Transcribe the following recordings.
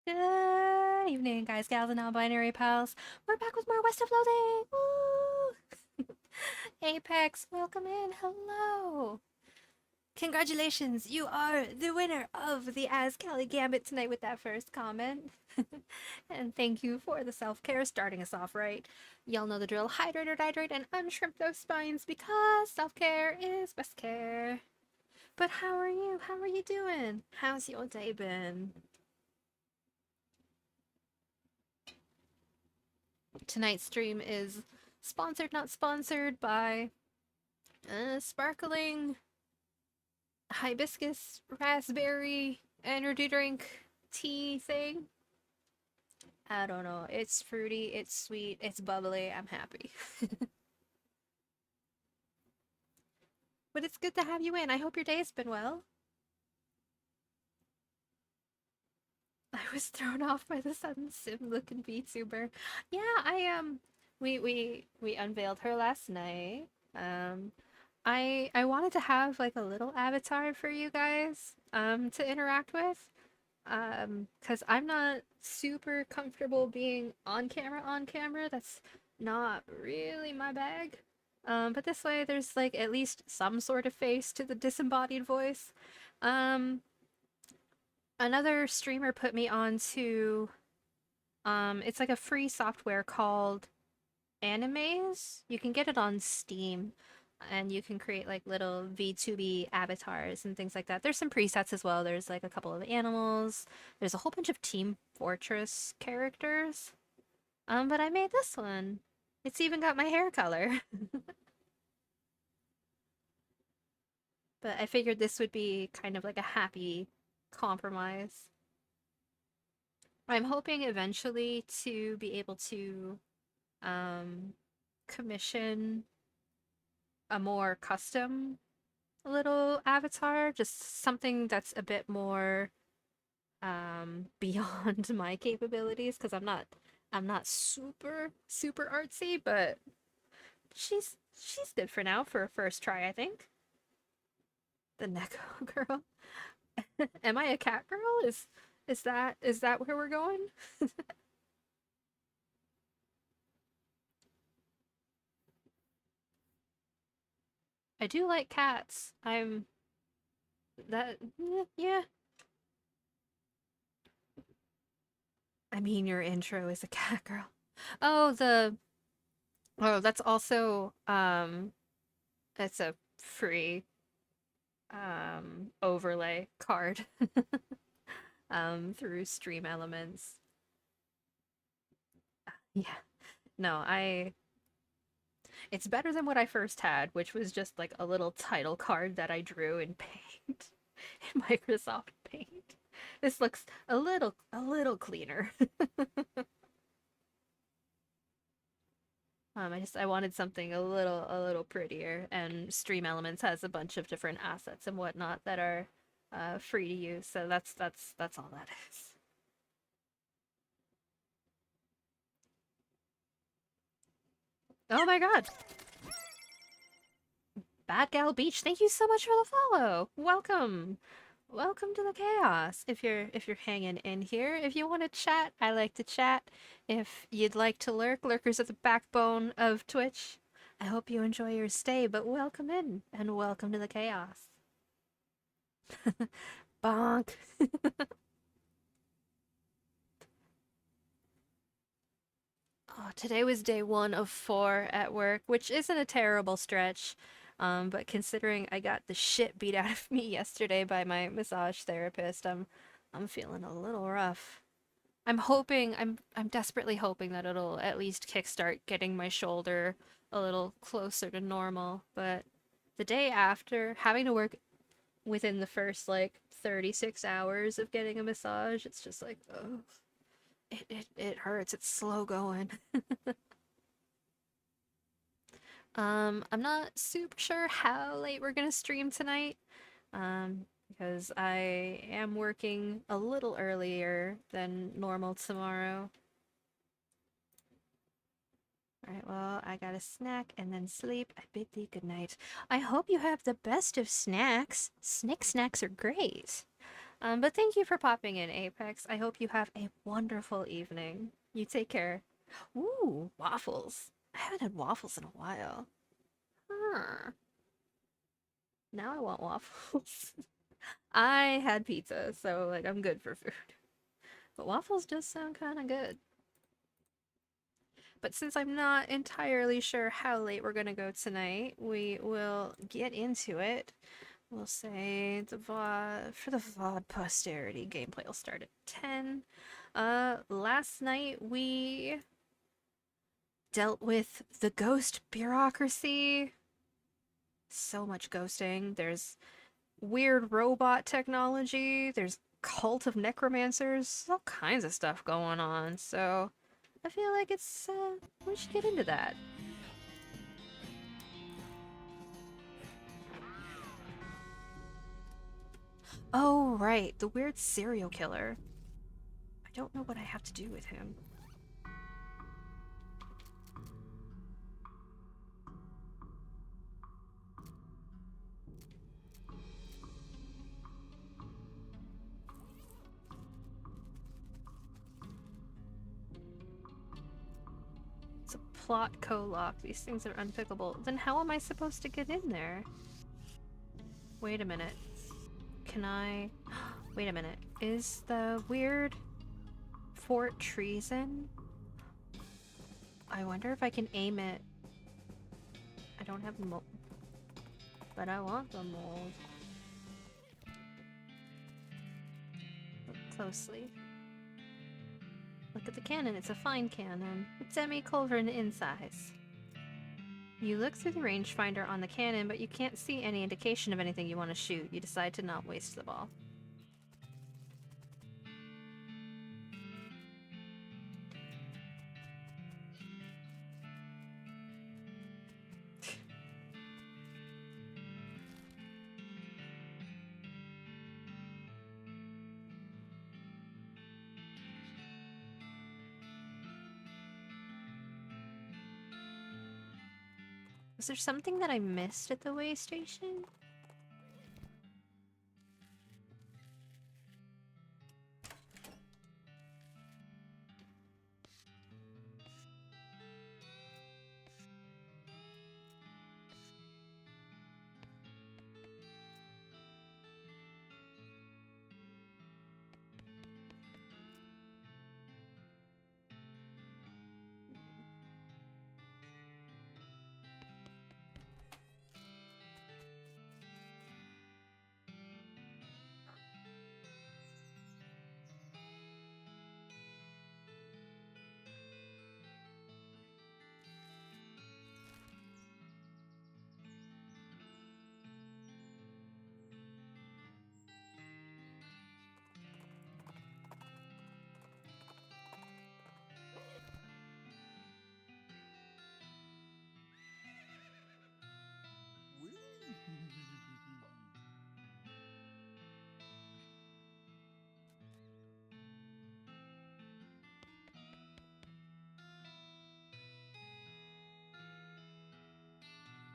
Good evening, guys, gals, and non-binary pals. We're back with more West of Loathing! Woo! Apex, welcome in. Hello. Congratulations, you are the winner of the As Kelly Gambit tonight with that first comment. And thank you for the self-care, starting us off right. Y'all know the drill. Hydrate or dihydrate and unshrimp those spines because self-care is best care. But how are you? How are you doing? How's your day been? Tonight's stream is sponsored, not sponsored, by a sparkling hibiscus raspberry energy drink tea thing. I don't know. It's fruity, it's sweet, it's bubbly. I'm happy. But it's good to have you in. I hope your day's been well. I was thrown off by the sudden sim looking VTuber. Yeah, we unveiled her last night. Um I wanted to have like a little avatar for you guys to interact with. Because I'm not super comfortable being on camera. That's not really my bag. But this way there's like at least some sort of face to the disembodied voice. Um Another streamer put me on to it's like a free software called Animes. You can get it on Steam and you can create like little VTuber avatars and things like that. There's some presets as well. There's like a couple of animals. There's a whole bunch of Team Fortress characters. But I made this one. It's even got my hair color. But I figured this would be kind of like a happy compromise. I'm hoping eventually to be able to um commission a more custom little avatar, just something that's a bit more beyond my capabilities because I'm not super artsy, but she's good for now for a first try, I think. The Neko girl. Am I a cat girl? Is that where we're going? I do like cats. I'm that yeah. I mean your intro is a cat girl. Oh, that's also it's a free overlay card through Stream Elements. Yeah. No, I it's better than what I first had, which was just like a little title card that I drew in Paint in Microsoft Paint. This looks a little cleaner. I wanted something a little prettier, and Stream Elements has a bunch of different assets and whatnot that are free to use. So that's all that is. Oh my god, Bad Gal Beach! Thank you so much for the follow. Welcome, welcome to the chaos. If you're hanging in here, if you want to chat, I like to chat. If you'd like to lurk, lurkers are the backbone of Twitch. I hope you enjoy your stay, but welcome in and welcome to the chaos. Bonk. Oh, today was day 1 of 4 at work, which isn't a terrible stretch. But considering I got the shit beat out of me yesterday by my massage therapist, I'm feeling a little rough. I'm desperately hoping that it'll at least kickstart getting my shoulder a little closer to normal. But the day after, having to work within the first like 36 hours of getting a massage, it's just like, oh, it hurts. It's slow going. I'm not super sure how late we're gonna stream tonight. Because I am working a little earlier than normal tomorrow. Alright, well, I got a snack and then sleep. I bid thee good night. I hope you have the best of snacks. Snick snacks are great. But thank you for popping in, Apex. I hope you have a wonderful evening. You take care. Ooh, waffles. I haven't had waffles in a while. Huh. Now I want waffles. I had pizza, so like I'm good for food. But waffles just sound kind of good. But since I'm not entirely sure how late we're gonna go tonight, we will get into it. We'll say the VOD for the VOD posterity gameplay will start at 10. Last night we dealt with the ghost bureaucracy. So much ghosting. There's weird robot technology. There's cult of necromancers. All kinds of stuff going on. So I feel like we should get into that. Oh, right, the weird serial killer. I don't know what I have to do with him. It's a plot co-lock. These things are unpickable. Then how am I supposed to get in there? Wait a minute. Can I... Wait a minute. Is the weird fort treason? I wonder if I can aim it. I don't have mold. But I want the mold. Look closely. Look at the cannon. It's a fine cannon. It's semi-culverin in size. You look through the rangefinder on the cannon, but you can't see any indication of anything you want to shoot. You decide to not waste the ball. Was there something that I missed at the way station?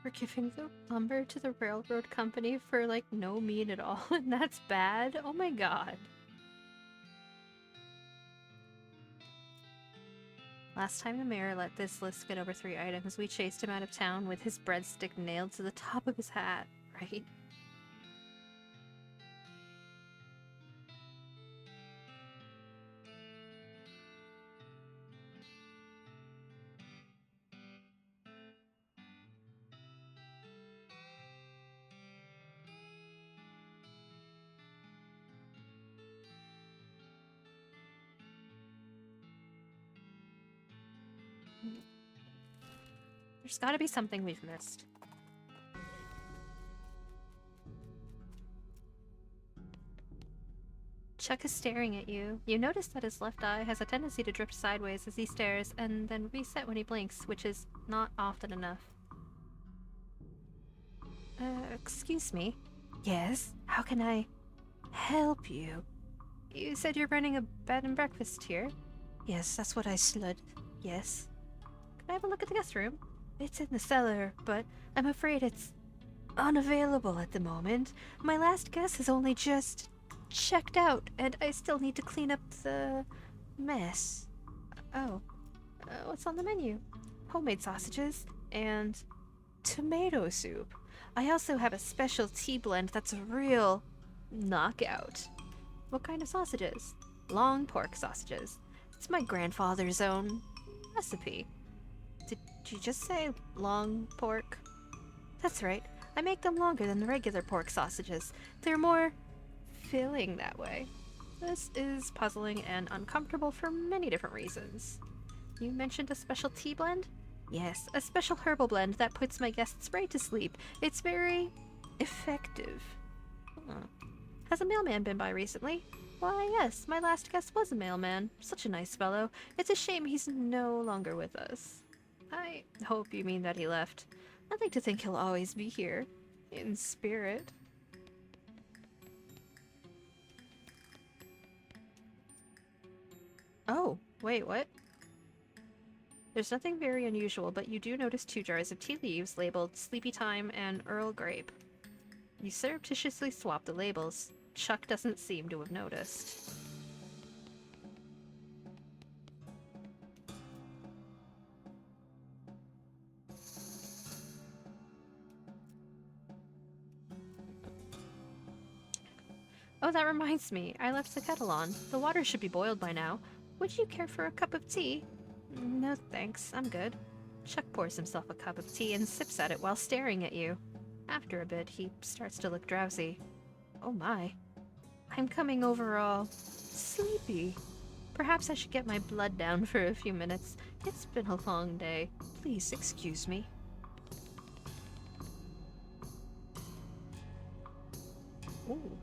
We're giving the lumber to the railroad company for like no meat at all, and that's bad? Oh my god. Last time the mayor let this list get over 3 items, we chased him out of town with his breadstick nailed to the top of his hat, right? There's gotta be something we've missed. Chuck is staring at you. You notice that his left eye has a tendency to drift sideways as he stares, and then reset when he blinks, which is not often enough. Excuse me? Yes? How can I help you? You said you're running a bed and breakfast here? Yes, that's what I slud. Yes. Can I have a look at the guest room? It's in the cellar, but I'm afraid it's unavailable at the moment. My last guest has only just... checked out, and I still need to clean up the mess. Oh, what's on the menu? Homemade sausages and tomato soup. I also have a special tea blend that's a real knockout. What kind of sausages? Long pork sausages. It's my grandfather's own recipe. Did you just say long pork? That's right. I make them longer than the regular pork sausages. They're more filling that way. This is puzzling and uncomfortable for many different reasons. You mentioned a special tea blend? Yes, a special herbal blend that puts my guests right to sleep. It's very effective. Huh. Has a mailman been by recently? Why, yes, my last guest was a mailman. Such a nice fellow. It's a shame he's no longer with us. I hope you mean that he left. I'd like to think he'll always be here. In spirit. Oh, wait, what? There's nothing very unusual, but you do notice 2 jars of tea leaves labeled Sleepy Time and Earl Grape. You surreptitiously swap the labels. Chuck doesn't seem to have noticed. Oh, that reminds me. I left the kettle on. The water should be boiled by now. Would you care for a cup of tea? No, thanks. I'm good. Chuck pours himself a cup of tea and sips at it while staring at you. After a bit, he starts to look drowsy. Oh my. I'm coming over all sleepy. Perhaps I should get my blood down for a few minutes. It's been a long day. Please excuse me. Ooh.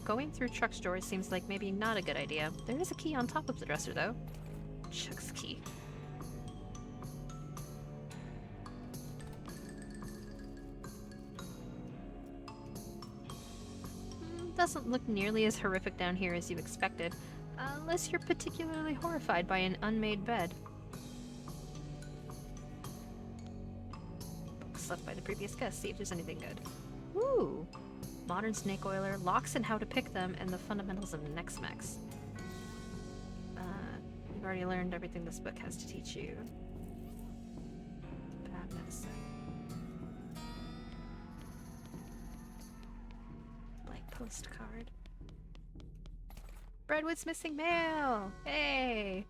Going through Chuck's drawers seems like maybe not a good idea. There is a key on top of the dresser, though. Chuck's key. Doesn't look nearly as horrific down here as you expected, unless you're particularly horrified by an unmade bed. Books left by the previous guest, see if there's anything good. Ooh! Modern snake oiler, locks and how to pick them, and the fundamentals of Nex-Mex. You've already learned everything this book has to teach you. Bad medicine. Blank postcard. Redwood's missing mail! Hey!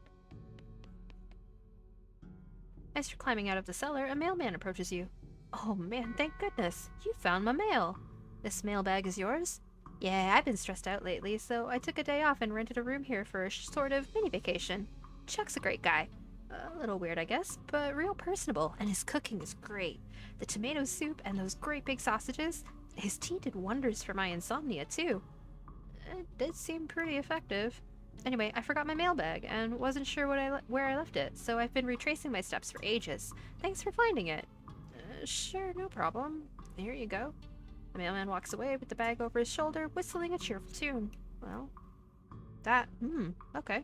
As you're climbing out of the cellar, a mailman approaches you. Oh man, thank goodness! You found my mail! This mailbag is yours? Yeah, I've been stressed out lately, so I took a day off and rented a room here for a sort of mini vacation. Chuck's a great guy. A little weird, I guess, but real personable, and his cooking is great. The tomato soup and those great big sausages. His tea did wonders for my insomnia, too. It did seem pretty effective. Anyway, I forgot my mailbag and wasn't sure where I left it, so I've been retracing my steps for ages. Thanks for finding it. Sure, no problem. Here you go. The mailman walks away with the bag over his shoulder, whistling a cheerful tune. Well, okay.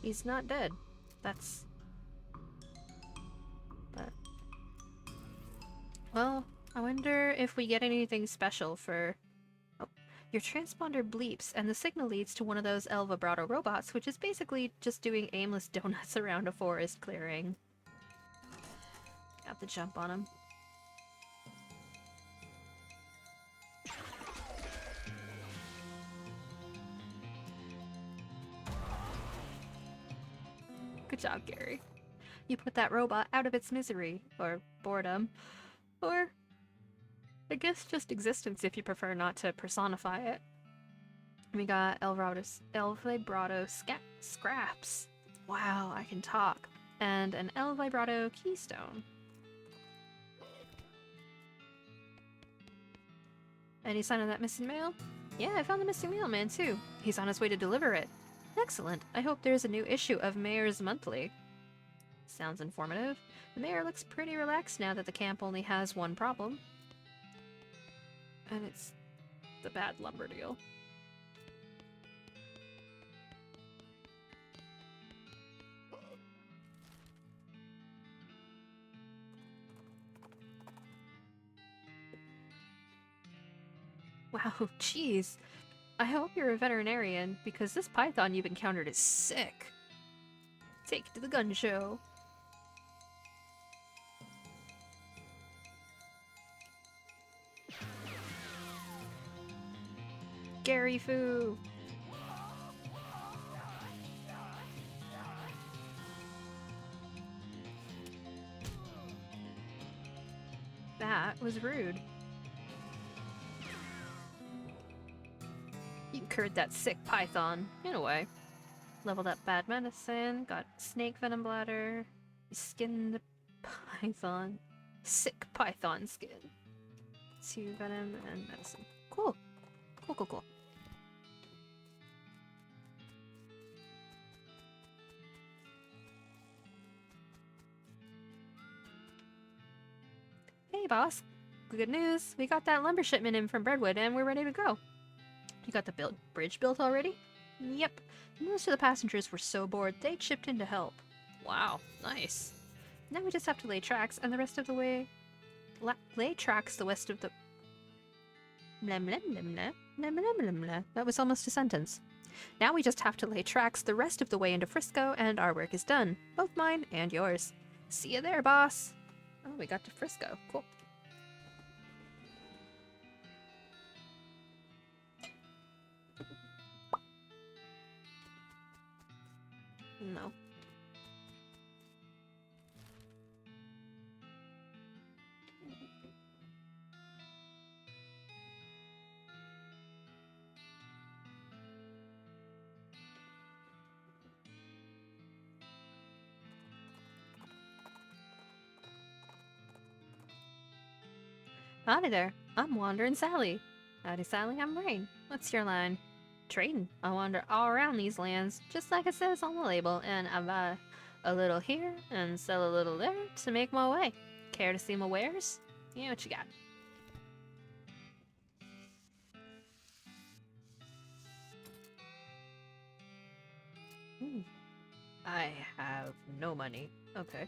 He's not dead. That's... But... Well, I wonder if we get anything special for... Oh, your transponder bleeps, and the signal leads to one of those El Vibrato robots, which is basically just doing aimless donuts around a forest clearing. Got the jump on him. Good job, Gary. You put that robot out of its misery, or boredom, or I guess just existence if you prefer not to personify it. We got El Vibrato scraps. Wow, I can talk. And an El Vibrato keystone. Any sign of that missing mail? Yeah, I found the missing mailman too. He's on his way to deliver it. Excellent. I hope there's a new issue of Mayor's Monthly. Sounds informative. The mayor looks pretty relaxed now that the camp only has one problem. And it's the bad lumber deal. Wow, jeez. I hope you're a veterinarian, because this python you've encountered is sick. Take it to the gun show. Gary Foo! That was rude. You cured that sick python, in a way. Leveled up bad medicine, got snake venom bladder, skinned the python. Sick python skin. 2 venom and medicine. Cool. Cool, cool, cool. Hey, boss. Good news. We got that lumber shipment in from Breadwood and we're ready to go. You got the bridge built already? Yep. Most of the passengers were so bored, they chipped in to help. Wow, nice. Now we just have to lay tracks and the rest of the way... lay tracks the west of the... That was almost a sentence. Now we just have to lay tracks the rest of the way into Frisco and our work is done. Both mine and yours. See you there, boss. Oh, we got to Frisco. Cool. No. Howdy there. I'm Wandering Sally. Howdy, Sally. I'm Raine. What's your line? Trading. I wander all around these lands, just like it says on the label, and I buy a little here and sell a little there to make my way. Care to see my wares? Yeah, what you got? I have no money. Okay.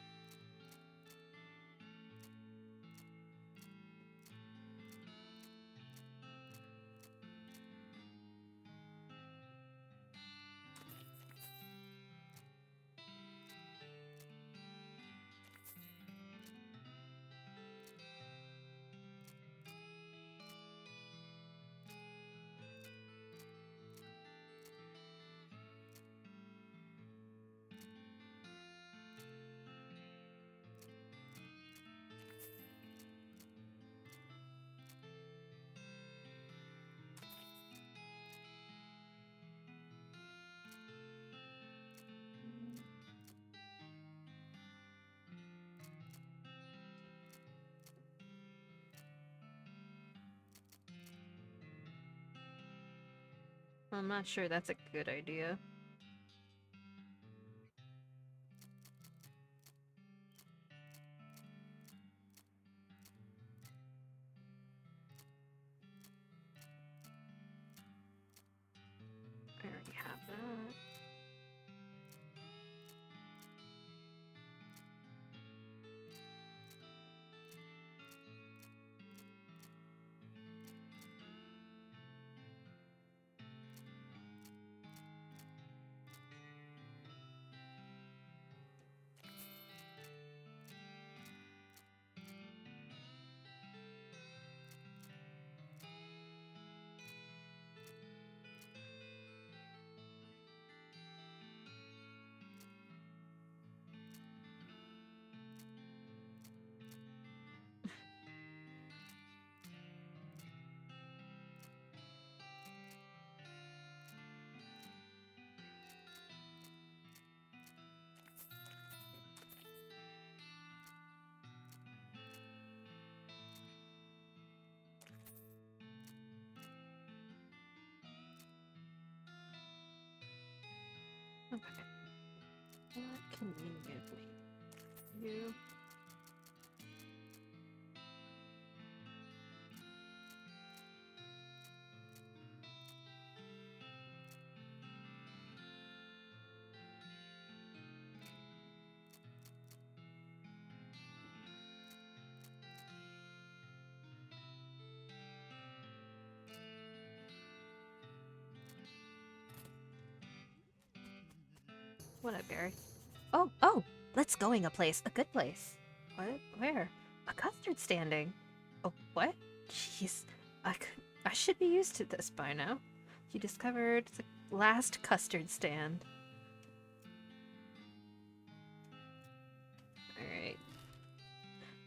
I'm not sure that's a good idea. I already have that. Okay. What can you give me? You. What up, Gary? Oh, let's going a place, a good place. What? Where? A custard standing. Oh, what? Jeez, I should be used to this by now. You discovered the last custard stand. Alright.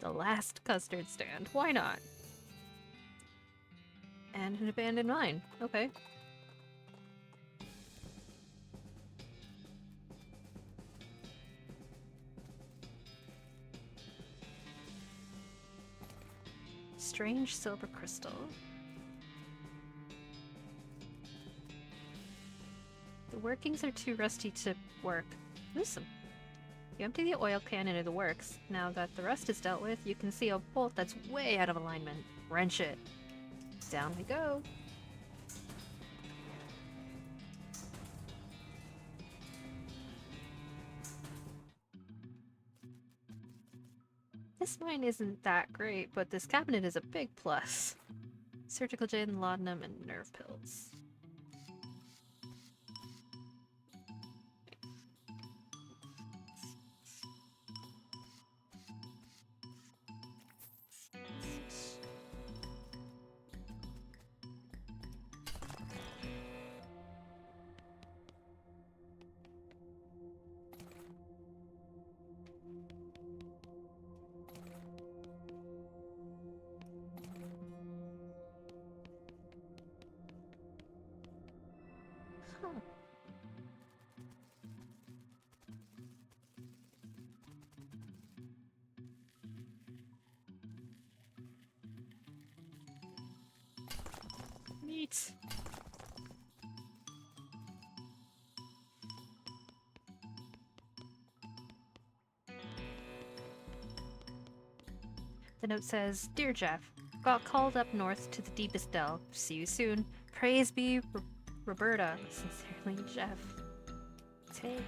The last custard stand. Why not? And an abandoned mine. Okay. Strange silver crystal. The workings are too rusty to work. Loosen. You empty the oil can into the works. Now that the rust is dealt with, you can see a bolt that's way out of alignment. Wrench it. Down we go. This mine isn't that great, but this cabinet is a big plus. Surgical gin, laudanum, and nerve pills. Huh. Neat. The note says, Dear Jeff, got called up north to the deepest dell. See you soon. Praise be Roberta. Sincerely, Jeff. Take.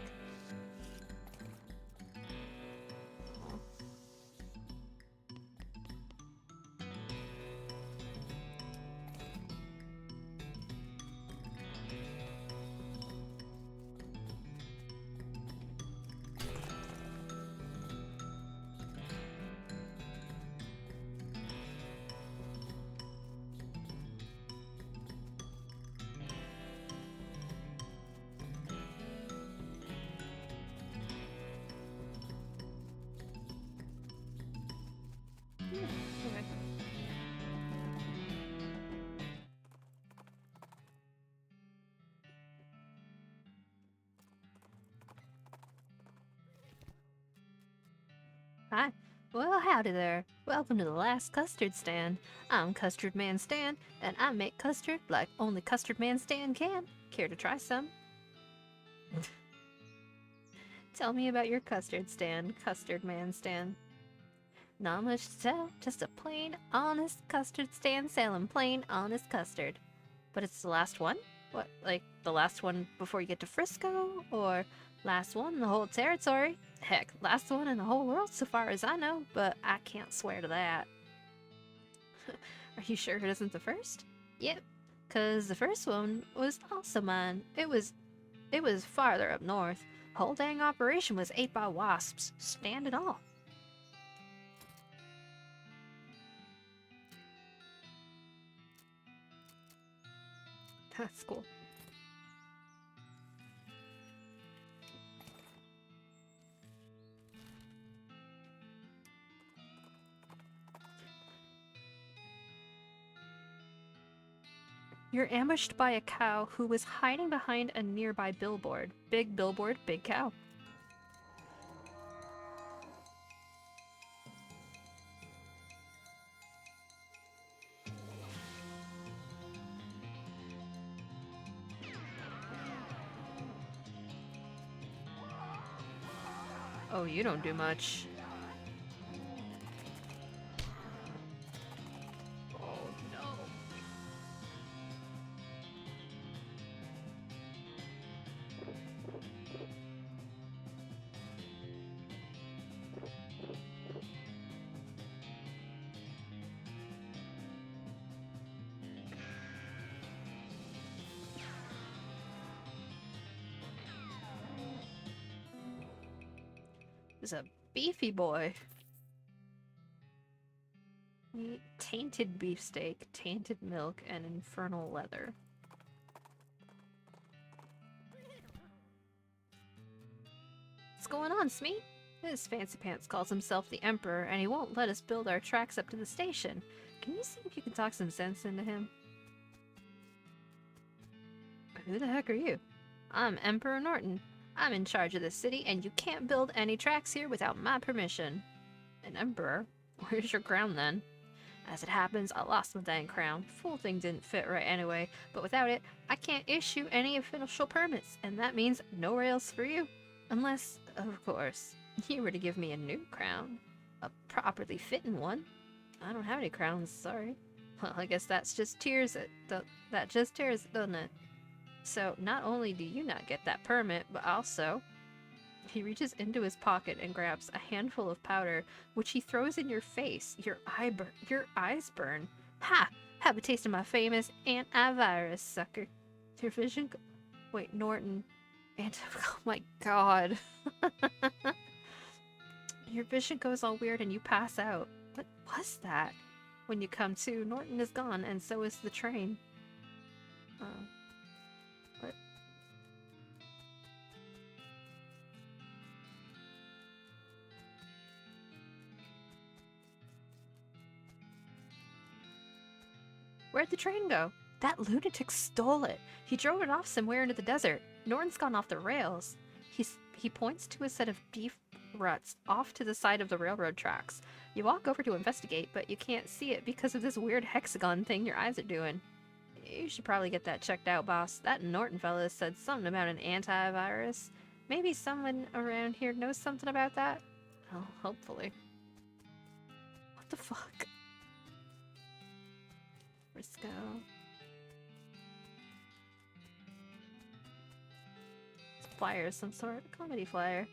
Oh. Okay. Hi. Well, howdy there. Welcome to the last custard stand. I'm Custard Man Stan, and I make custard like only Custard Man Stan can. Care to try some? Tell me about your custard stand, Custard Man Stan. Not much to tell, just a plain, honest custard stand selling plain, honest custard. But it's the last one? What, like the last one before you get to Frisco? Or last one in the whole territory? Heck, last one in the whole world so far as I know, but I can't swear to that. Are you sure it isn't the first? Yep, cause the first one was also mine. It was farther up north. Whole dang operation was ate by wasps. Stand it all. That's cool. You're ambushed by a cow who was hiding behind a nearby billboard. Big billboard, big cow. Oh, you don't do much. Oh, no. was a beefy boy. Eat tainted beefsteak, tainted milk, and infernal leather. What's going on, Smee? This fancy pants calls himself the Emperor, and he won't let us build our tracks up to the station. Can you see if you can talk some sense into him? Who the heck are you? I'm Emperor Norton. I'm in charge of this city, and you can't build any tracks here without my permission. An emperor? Where's your crown, then? As it happens, I lost my dang crown. Fool thing didn't fit right anyway, but without it, I can't issue any official permits, and that means no rails for you. Unless, of course, you were to give me a new crown. A properly fitting one. I don't have any crowns, sorry. Well, I guess that's just tears it. That just tears it, doesn't it? So, not only do you not get that permit, but also... He reaches into his pocket and grabs a handful of powder, which he throws in your face. Your eyes burn. Ha! Have a taste of my famous antivirus, sucker. Your vision... Wait, Norton. Oh my god. Your vision goes all weird and you pass out. What was that? When you come to, Norton is gone, and so is the train. What? Where'd the train go? That lunatic stole it. He drove it off somewhere into the desert. Norton's gone off the rails. He points to a set of beef ruts off to the side of the railroad tracks. You walk over to investigate, but you can't see it because of this weird hexagon thing your eyes are doing. You should probably get that checked out, boss. That Norton fella said something about an antivirus. Maybe someone around here knows something about that? Well, hopefully. What the fuck? Frisco. It's a flyer of some sort. A comedy flyer.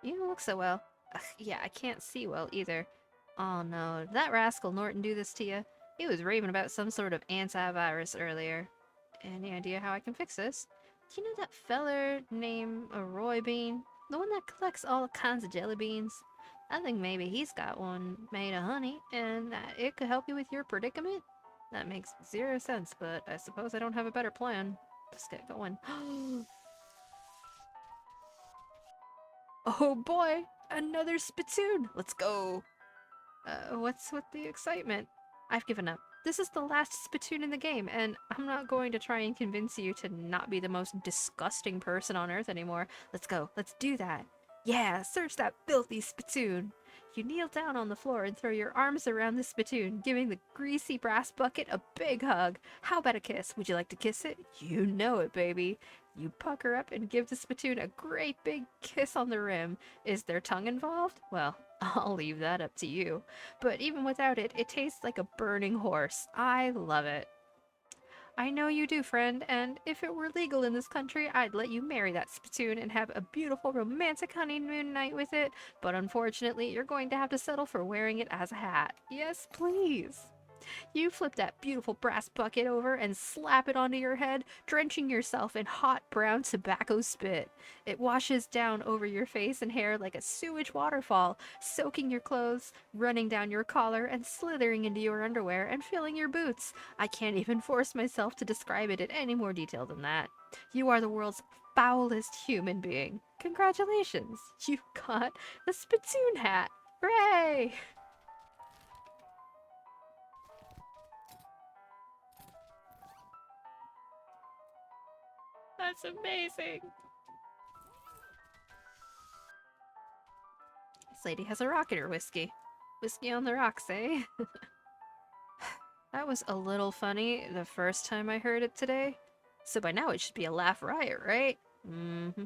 You don't look so well. Ugh, yeah, I can't see well either. Oh no, did that rascal Norton do this to you? He was raving about some sort of antivirus earlier. Any idea how I can fix this? Do you know that feller named Roy Bean? The one that collects all kinds of jelly beans? I think maybe he's got one made of honey, and it could help you with your predicament? That makes zero sense, but I suppose I don't have a better plan. Let's get going. Oh boy, another spittoon! Let's go! What's with the excitement? I've given up. This is the last spittoon in the game, and I'm not going to try and convince you to not be the most disgusting person on Earth anymore. Let's go. Let's do that. Yeah, search that filthy spittoon. You kneel down on the floor and throw your arms around the spittoon, giving the greasy brass bucket a big hug. How about a kiss? Would you like to kiss it? You know it, baby. You pucker up and give the spittoon a great big kiss on the rim. Is there tongue involved? Well, I'll leave that up to you. But even without it, it tastes like a burning horse. I love it. I know you do, friend, and if it were legal in this country, I'd let you marry that spittoon and have a beautiful romantic honeymoon night with it, but unfortunately, you're going to have to settle for wearing it as a hat. Yes, please. You flip that beautiful brass bucket over and slap it onto your head, drenching yourself in hot brown tobacco spit. It washes down over your face and hair like a sewage waterfall, soaking your clothes, running down your collar, and slithering into your underwear and filling your boots. I can't even force myself to describe it in any more detail than that. You are the world's foulest human being. Congratulations, you got a spittoon hat. Hooray! That's amazing. This lady has a rock in her whiskey. Whiskey on the rocks, eh? That was a little funny the first time I heard it today. So by now it should be a laugh riot, right? Mm-hmm.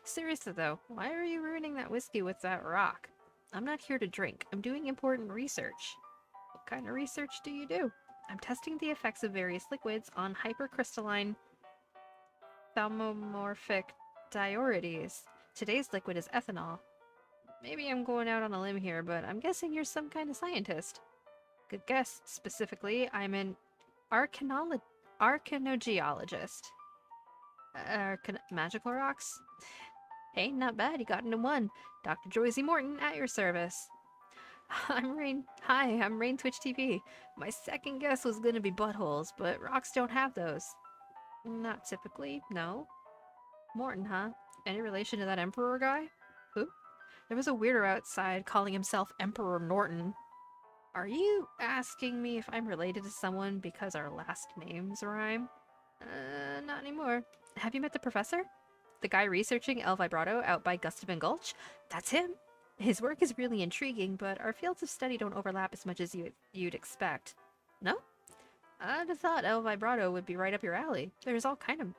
Seriously though, why are you ruining that whiskey with that rock? I'm not here to drink. I'm doing important research. What kind of research do you do? I'm testing the effects of various liquids on hypercrystalline thermomorphic diurides. Today's liquid is ethanol. Maybe I'm going out on a limb here, but I'm guessing you're some kind of scientist. Good guess. Specifically, I'm an Archaeogeologist. Magical rocks? Hey, not bad, you got into one. Dr. Joyce Morton at your service. I'm Raine. Hi, I'm Raine Twitch TV. My second guess was gonna be buttholes, but rocks don't have those. Not typically, no. Morton, huh? Any relation to that Emperor guy? Who? There was a weirdo outside calling himself Emperor Norton. Are you asking me if I'm related to someone because our last names rhyme? Not anymore. Have you met the professor? The guy researching El Vibrato out by Gustavin Gulch? That's him. His work is really intriguing, but our fields of study don't overlap as much as you'd expect. No? I'd have thought El Vibrato would be right up your alley. There's all kind of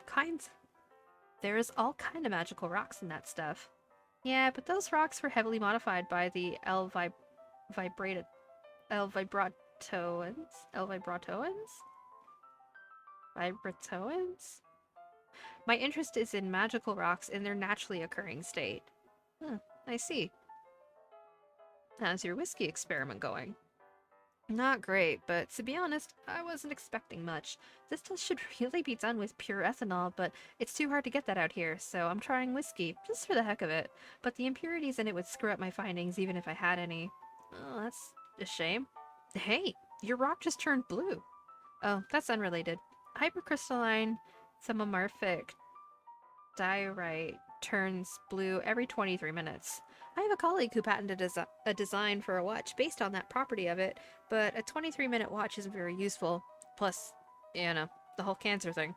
magical rocks in that stuff. Yeah, but those rocks were heavily modified by the Vibrata El Vibratoans? El Vibratoans? Vibratoans? My interest is in magical rocks in their naturally occurring state. Huh, I see. How's your whiskey experiment going? Not great, but to be honest, I wasn't expecting much. This should really be done with pure ethanol, but it's too hard to get that out here, so I'm trying whiskey, just for the heck of it. But the impurities in it would screw up my findings even if I had any. Oh, that's a shame. Hey, your rock just turned blue. Oh, that's unrelated. Hypercrystalline thermomorphic diorite turns blue every 23 minutes. I have a colleague who patented a design for a watch based on that property of it, but a 23-minute watch isn't very useful. Plus, you know, the whole cancer thing.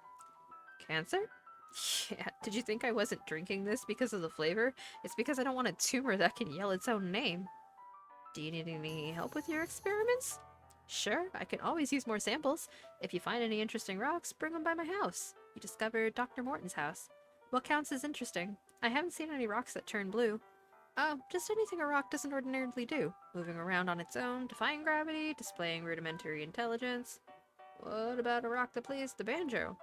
Cancer? Yeah, did you think I wasn't drinking this because of the flavor? It's because I don't want a tumor that can yell its own name. Do you need any help with your experiments? Sure, I can always use more samples. If you find any interesting rocks, bring them by my house. You discovered Dr. Morton's house. What counts as interesting? I haven't seen any rocks that turn blue. Oh, just anything a rock doesn't ordinarily do. Moving around on its own, defying gravity, displaying rudimentary intelligence. What about a rock that plays the banjo?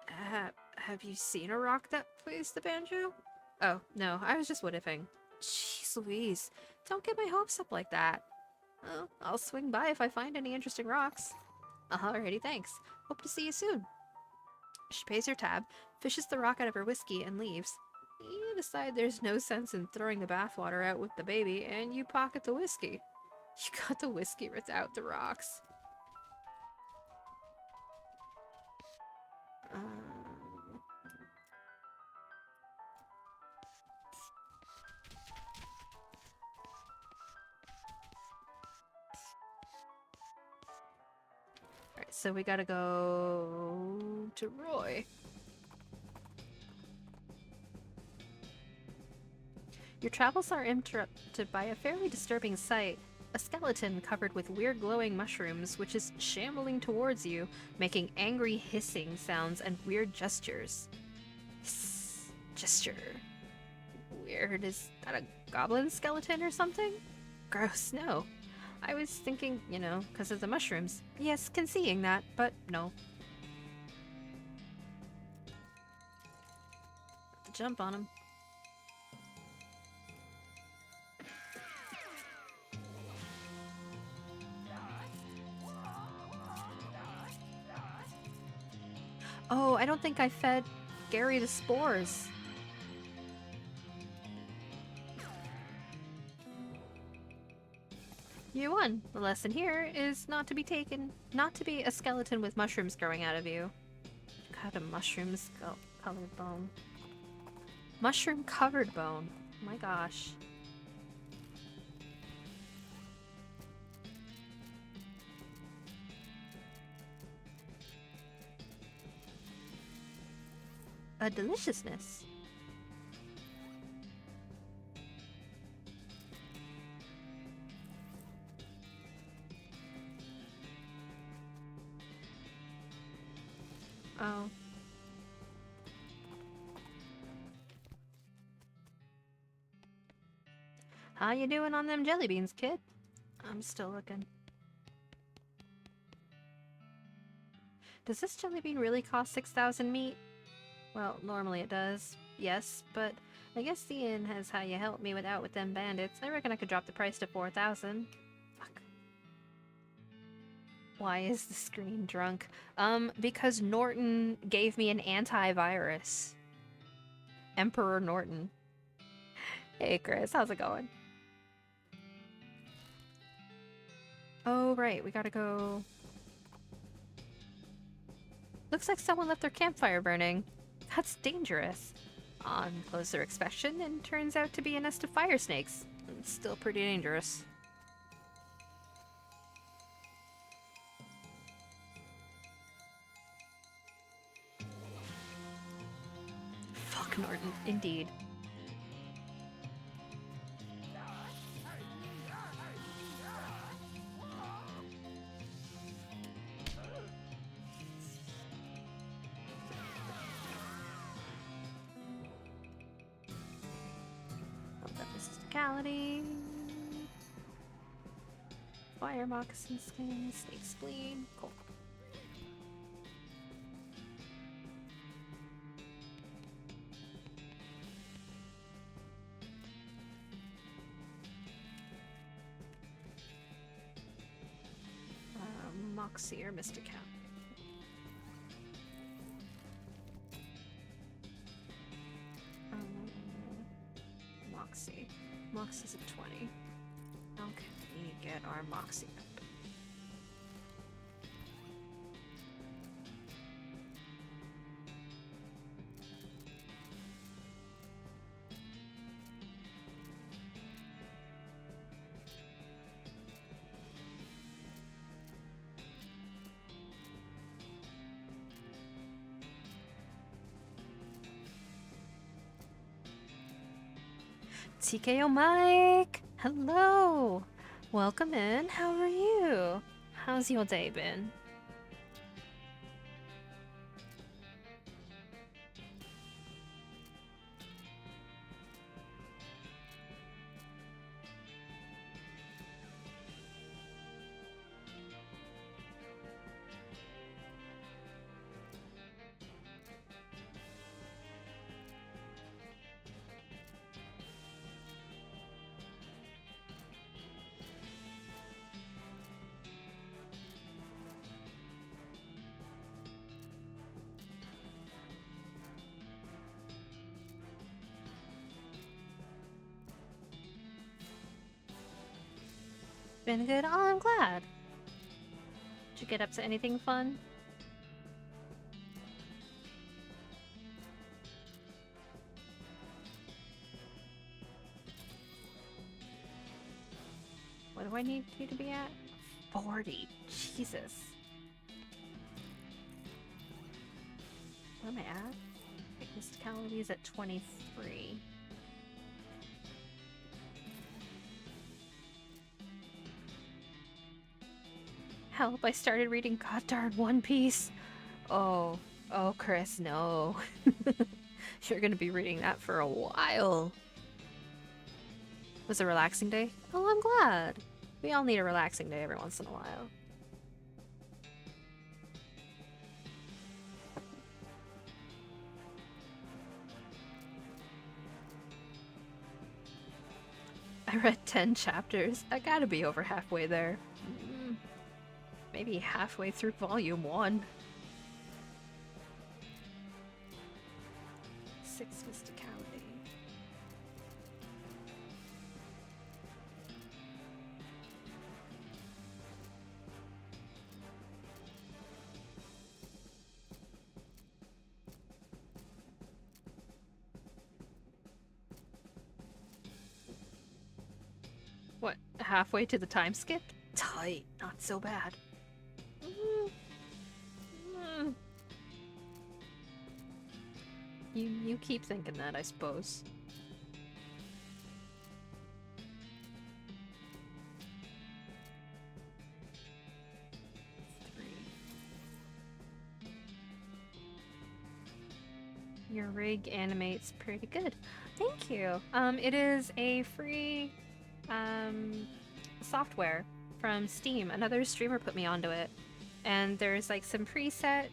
Have you seen a rock that plays the banjo? Oh, no, I was just what-ifing. Jeez Louise, don't get my hopes up like that. Well, I'll swing by if I find any interesting rocks. Alrighty, thanks. Hope to see you soon. She pays her tab, fishes the rock out of her whiskey, and leaves. You decide there's no sense in throwing the bathwater out with the baby, and you pocket the whiskey. You got the whiskey without the rocks. Alright, so we gotta go to Roy. Your travels are interrupted by a fairly disturbing sight. A skeleton covered with weird glowing mushrooms, which is shambling towards you, making angry hissing sounds and weird gestures. Hiss. Gesture. Weird. Is that a goblin skeleton or something? Gross, no. I was thinking, you know, because of the mushrooms. Yes, conceding that, but no. Jump on him. Oh, I don't think I fed Gary the spores. You won. The lesson here is not to be a skeleton with mushrooms growing out of you. God, a mushroom colored bone. Mushroom covered bone. Oh my gosh. A deliciousness. Oh. How you doing on them jelly beans, kid? I'm still looking. Does this jelly bean really cost 6,000 meat? Well, normally it does, yes, but I guess seeing as how you helped me with them bandits, I reckon I could drop the price to 4,000. Fuck. Why is the screen drunk? Because Norton gave me an antivirus. Emperor Norton. Hey Chris, how's it going? Oh right, we gotta go. Looks like someone left their campfire burning. That's dangerous. On closer inspection, it turns out to be a nest of fire snakes. It's still pretty dangerous. Fuck Norton, indeed. Mysticality. Fire moccasin skin, snake spleen. Cool. Moxie or Mysticality. Moxie. Moxie's at 20. How can we get our Moxie up? TKO Mike! Hello! Welcome in. How are you? How's your day been? Been good? Oh, I'm glad. Did you get up to anything fun? What do I need you to be at? 40. Jesus. What am I at? Mysticality is at 23. Help, I started reading goddarn One Piece. Oh, Chris, no. You're gonna be reading that for a while. Was it a relaxing day? Oh, I'm glad. We all need a relaxing day every once in a while. I read 10 chapters. I gotta be over halfway there. Maybe halfway through volume 1. 6 mysticality. What, halfway to the time skip? Tight, not so bad. You keep thinking that, I suppose. Your rig animates pretty good. Thank you. It is a free software from Steam. Another streamer put me onto it. And there's like some preset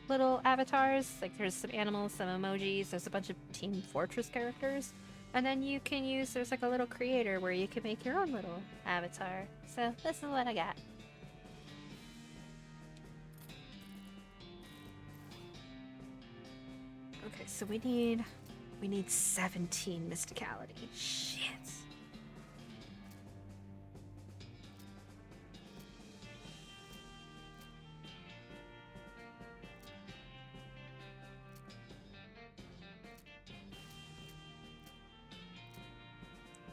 little avatars. Like there's some animals, some emojis, there's a bunch of Team Fortress characters. And then you can use, there's like a little creator where you can make your own little avatar. So this is what I got. Okay, so we need 17 mysticality. Shit.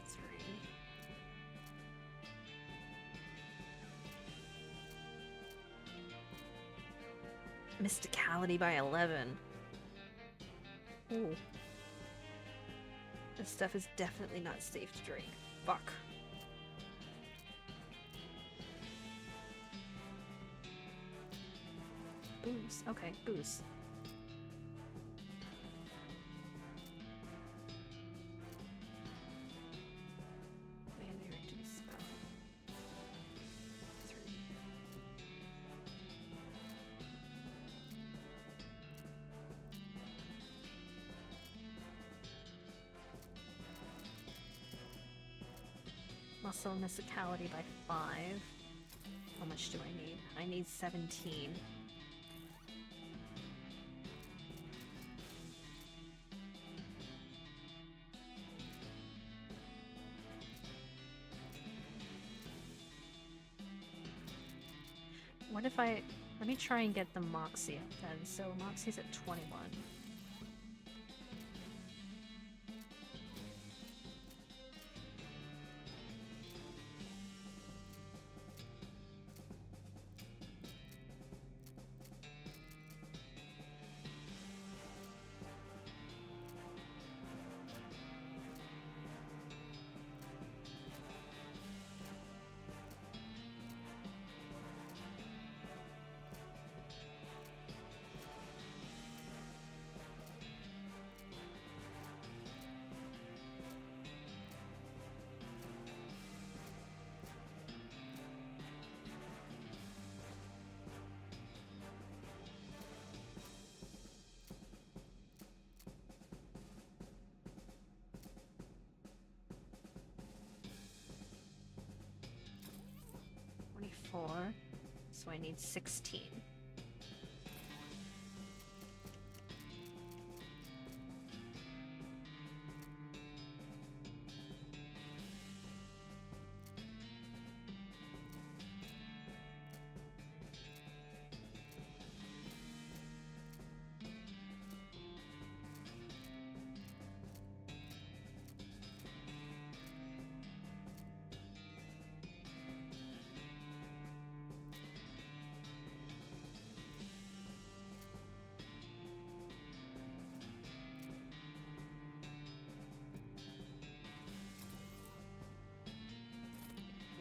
Three. Mysticality by 11. Ooh. This stuff is definitely not safe to drink. Fuck. Booze. Okay, booze. Mana reduce spell. 3. Muscle mysticality by 5. How much do I need? I need 17. What if I... Let me try and get the Moxie up then. So Moxie's at 21. So I need 16.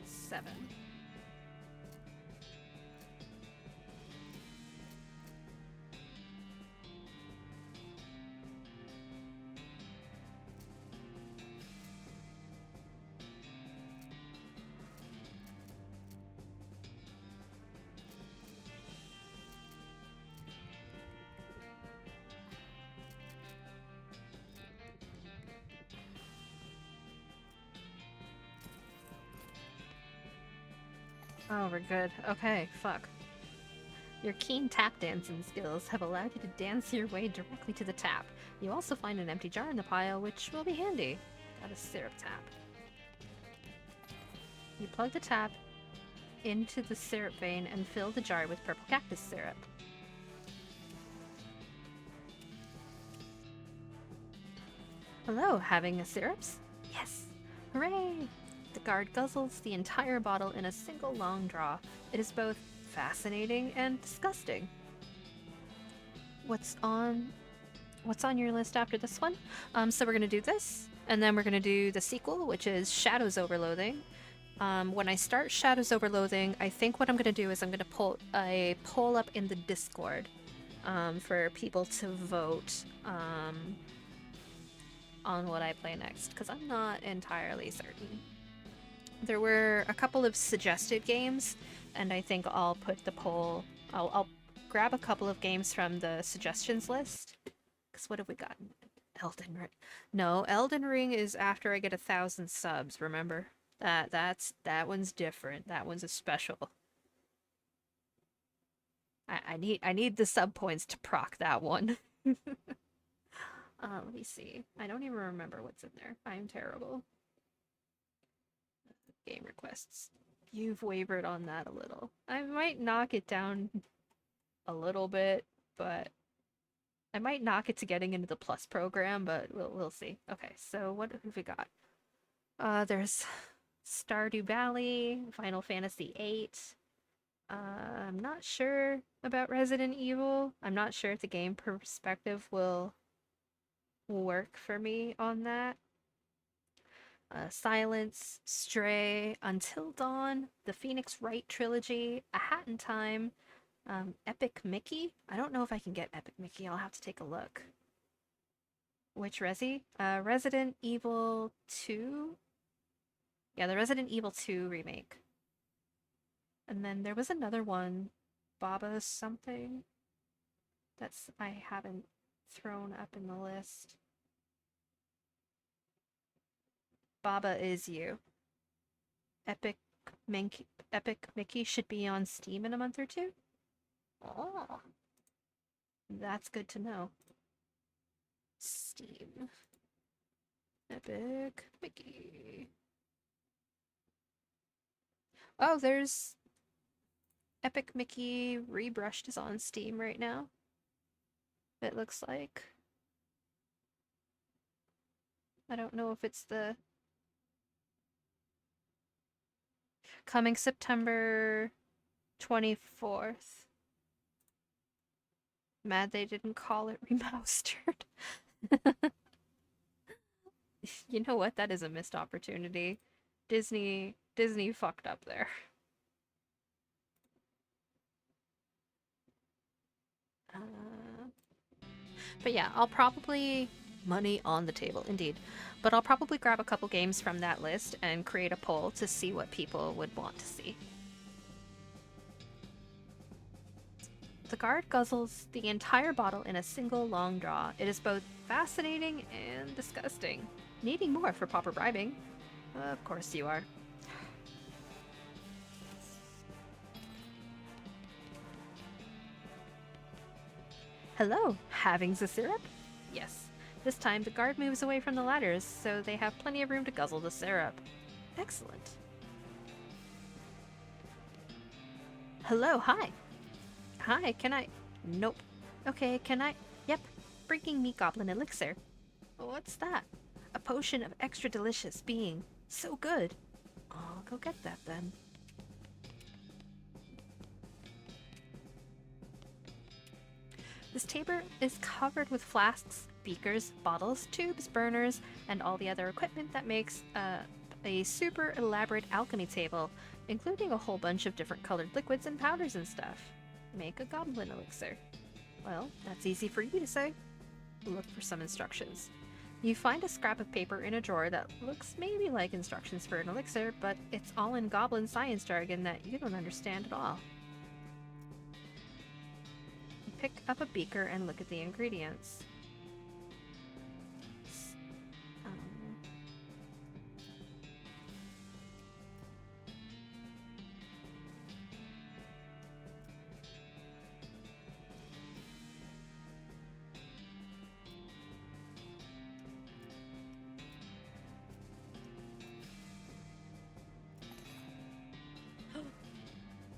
Seven. Oh, we're good. Okay, fuck. Your keen tap dancing skills have allowed you to dance your way directly to the tap. You also find an empty jar in the pile, which will be handy. Got a syrup tap. You plug the tap into the syrup vein and fill the jar with purple cactus syrup. Hello, having a syrups? Yes! Hooray! The guard guzzles the entire bottle in a single long draw. It is both fascinating and disgusting. What's on your list after this one? So we're gonna do this, and then we're gonna do the sequel, which is Shadows Over Loathing. When I start Shadows Over Loathing, I think what I'm gonna do is I'm gonna pull a poll up in the Discord for people to vote on what I play next, because I'm not entirely certain. There were a couple of suggested games, and I think I'll put the poll. I'll grab a couple of games from the suggestions list. Because what have we got? Elden Ring. No, Elden Ring is after I get 1,000 subs. Remember that one's different. That one's a special. I need the sub points to proc that one. Let me see. I don't even remember what's in there. I'm terrible. Game requests. You've wavered on that a little. I might knock it down a little bit, but I might knock it to getting into the plus program, but we'll see. Okay, so what have we got? There's Stardew Valley, Final Fantasy VIII. I'm not sure about Resident Evil. I'm not sure if the game perspective will work for me on that. Silence, Stray, Until Dawn, the Phoenix Wright trilogy, A Hat in Time, Epic Mickey. I don't know if I can get Epic Mickey. I'll have to take a look. Which Resi? Resident Evil 2? Yeah, the Resident Evil 2 remake. And then there was another one, Baba something, that's I haven't thrown up in the list. Baba Is You. Epic Mickey should be on Steam in a month or two. Oh, that's good to know. Steam. Epic Mickey. Oh, there's Epic Mickey Rebrushed is on Steam right now. It looks like. I don't know if it's the coming September 24th. Mad they didn't call it remastered. You know what? That is a missed opportunity. Disney fucked up there. But yeah, I'll probably money on the table, indeed. But I'll probably grab a couple games from that list and create a poll to see what people would want to see. The guard guzzles the entire bottle in a single long draw. It is both fascinating and disgusting. Needing more for proper bribing. Of course you are. Hello, having the syrup? Yes. This time the guard moves away from the ladders, so they have plenty of room to guzzle the syrup. Excellent. Hello, hi. Hi, can I... Nope. Okay, can I... Yep, bringing me goblin elixir. What's that? A potion of extra delicious being. So good. I'll go get that then. This table is covered with flasks, beakers, bottles, tubes, burners, and all the other equipment that makes a super elaborate alchemy table, including a whole bunch of different colored liquids and powders and stuff. Make a goblin elixir. Well, that's easy for you to say. Look for some instructions. You find a scrap of paper in a drawer that looks maybe like instructions for an elixir, but it's all in goblin science jargon that you don't understand at all. Pick up a beaker and look at the ingredients.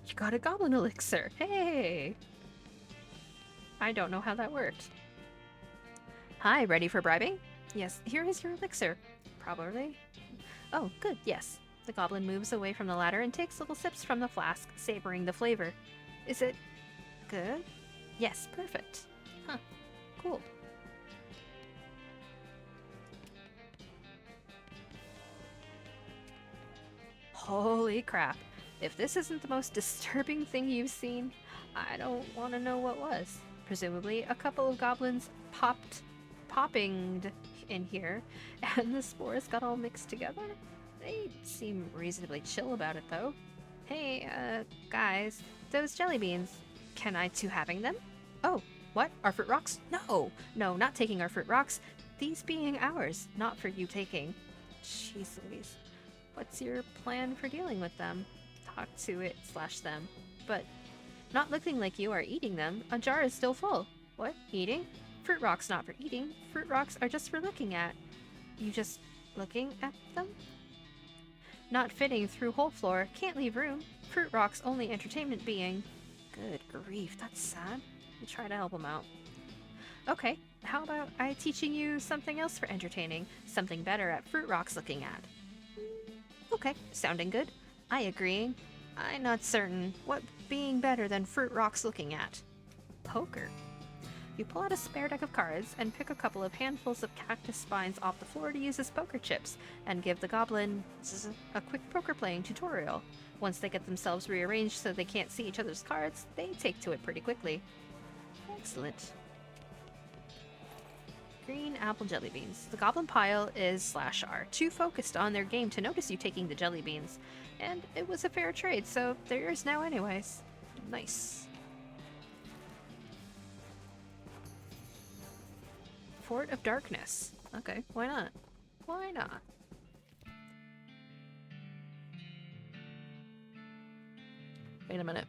You got a goblin elixir! Hey! I don't know how that worked. Hi, ready for bribing? Yes, here is your elixir. Probably. Oh, good, yes. The goblin moves away from the ladder and takes little sips from the flask, savoring the flavor. Is it good? Yes, perfect. Huh, cool. Holy crap. If this isn't the most disturbing thing you've seen, I don't want to know what was. Presumably, a couple of goblins poppinged in here, and the spores got all mixed together? They seem reasonably chill about it, though. Hey, guys, those jelly beans. Can I too having them? Oh, what? Our fruit rocks? No, not taking our fruit rocks. These being ours, not for you taking. Jeez Louise. What's your plan for dealing with them? Talk to it/them. But not looking like you are eating them. A jar is still full. What? Eating? Fruit rocks not for eating. Fruit rocks are just for looking at. You just looking at them? Not fitting through hole floor. Can't leave room. Fruit rocks only entertainment being. Good grief, that's sad. I'll try to help him out. Okay, how about I teaching you something else for entertaining? Something better at fruit rocks looking at. Okay, sounding good. I agree. I'm not certain. What being better than fruit rocks looking at? Poker. You pull out a spare deck of cards and pick a couple of handfuls of cactus spines off the floor to use as poker chips, and give the goblin a quick poker playing tutorial. Once they get themselves rearranged so they can't see each other's cards, they take to it pretty quickly. Excellent. Green apple jelly beans. The goblin pile is /R, too focused on their game to notice you taking the jelly beans. And it was a fair trade, so they're yours now anyways. Nice. Fort of Darkness. Okay, why not? Why not? Wait a minute.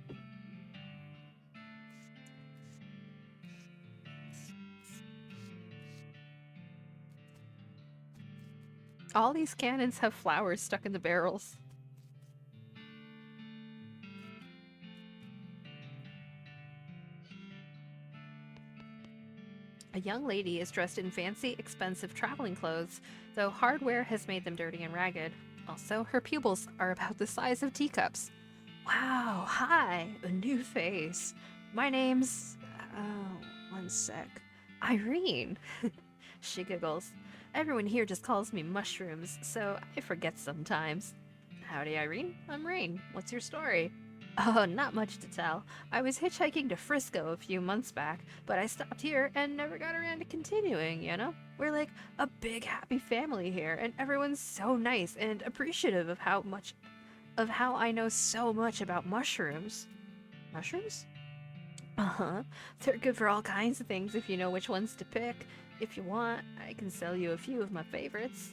All these cannons have flowers stuck in the barrels. A young lady is dressed in fancy, expensive traveling clothes, though hardware has made them dirty and ragged. Also, her pupils are about the size of teacups. Wow, hi, a new face. My name's... oh, one sec. Irene. She giggles. Everyone here just calls me Mushrooms, so I forget sometimes. Howdy, Irene. I'm Raine. What's your story? Oh, not much to tell. I was hitchhiking to Frisco a few months back, but I stopped here and never got around to continuing, you know? We're like a big happy family here, and everyone's so nice and appreciative of how I know so much about mushrooms. Mushrooms? Uh-huh. They're good for all kinds of things if you know which ones to pick. If you want, I can sell you a few of my favorites.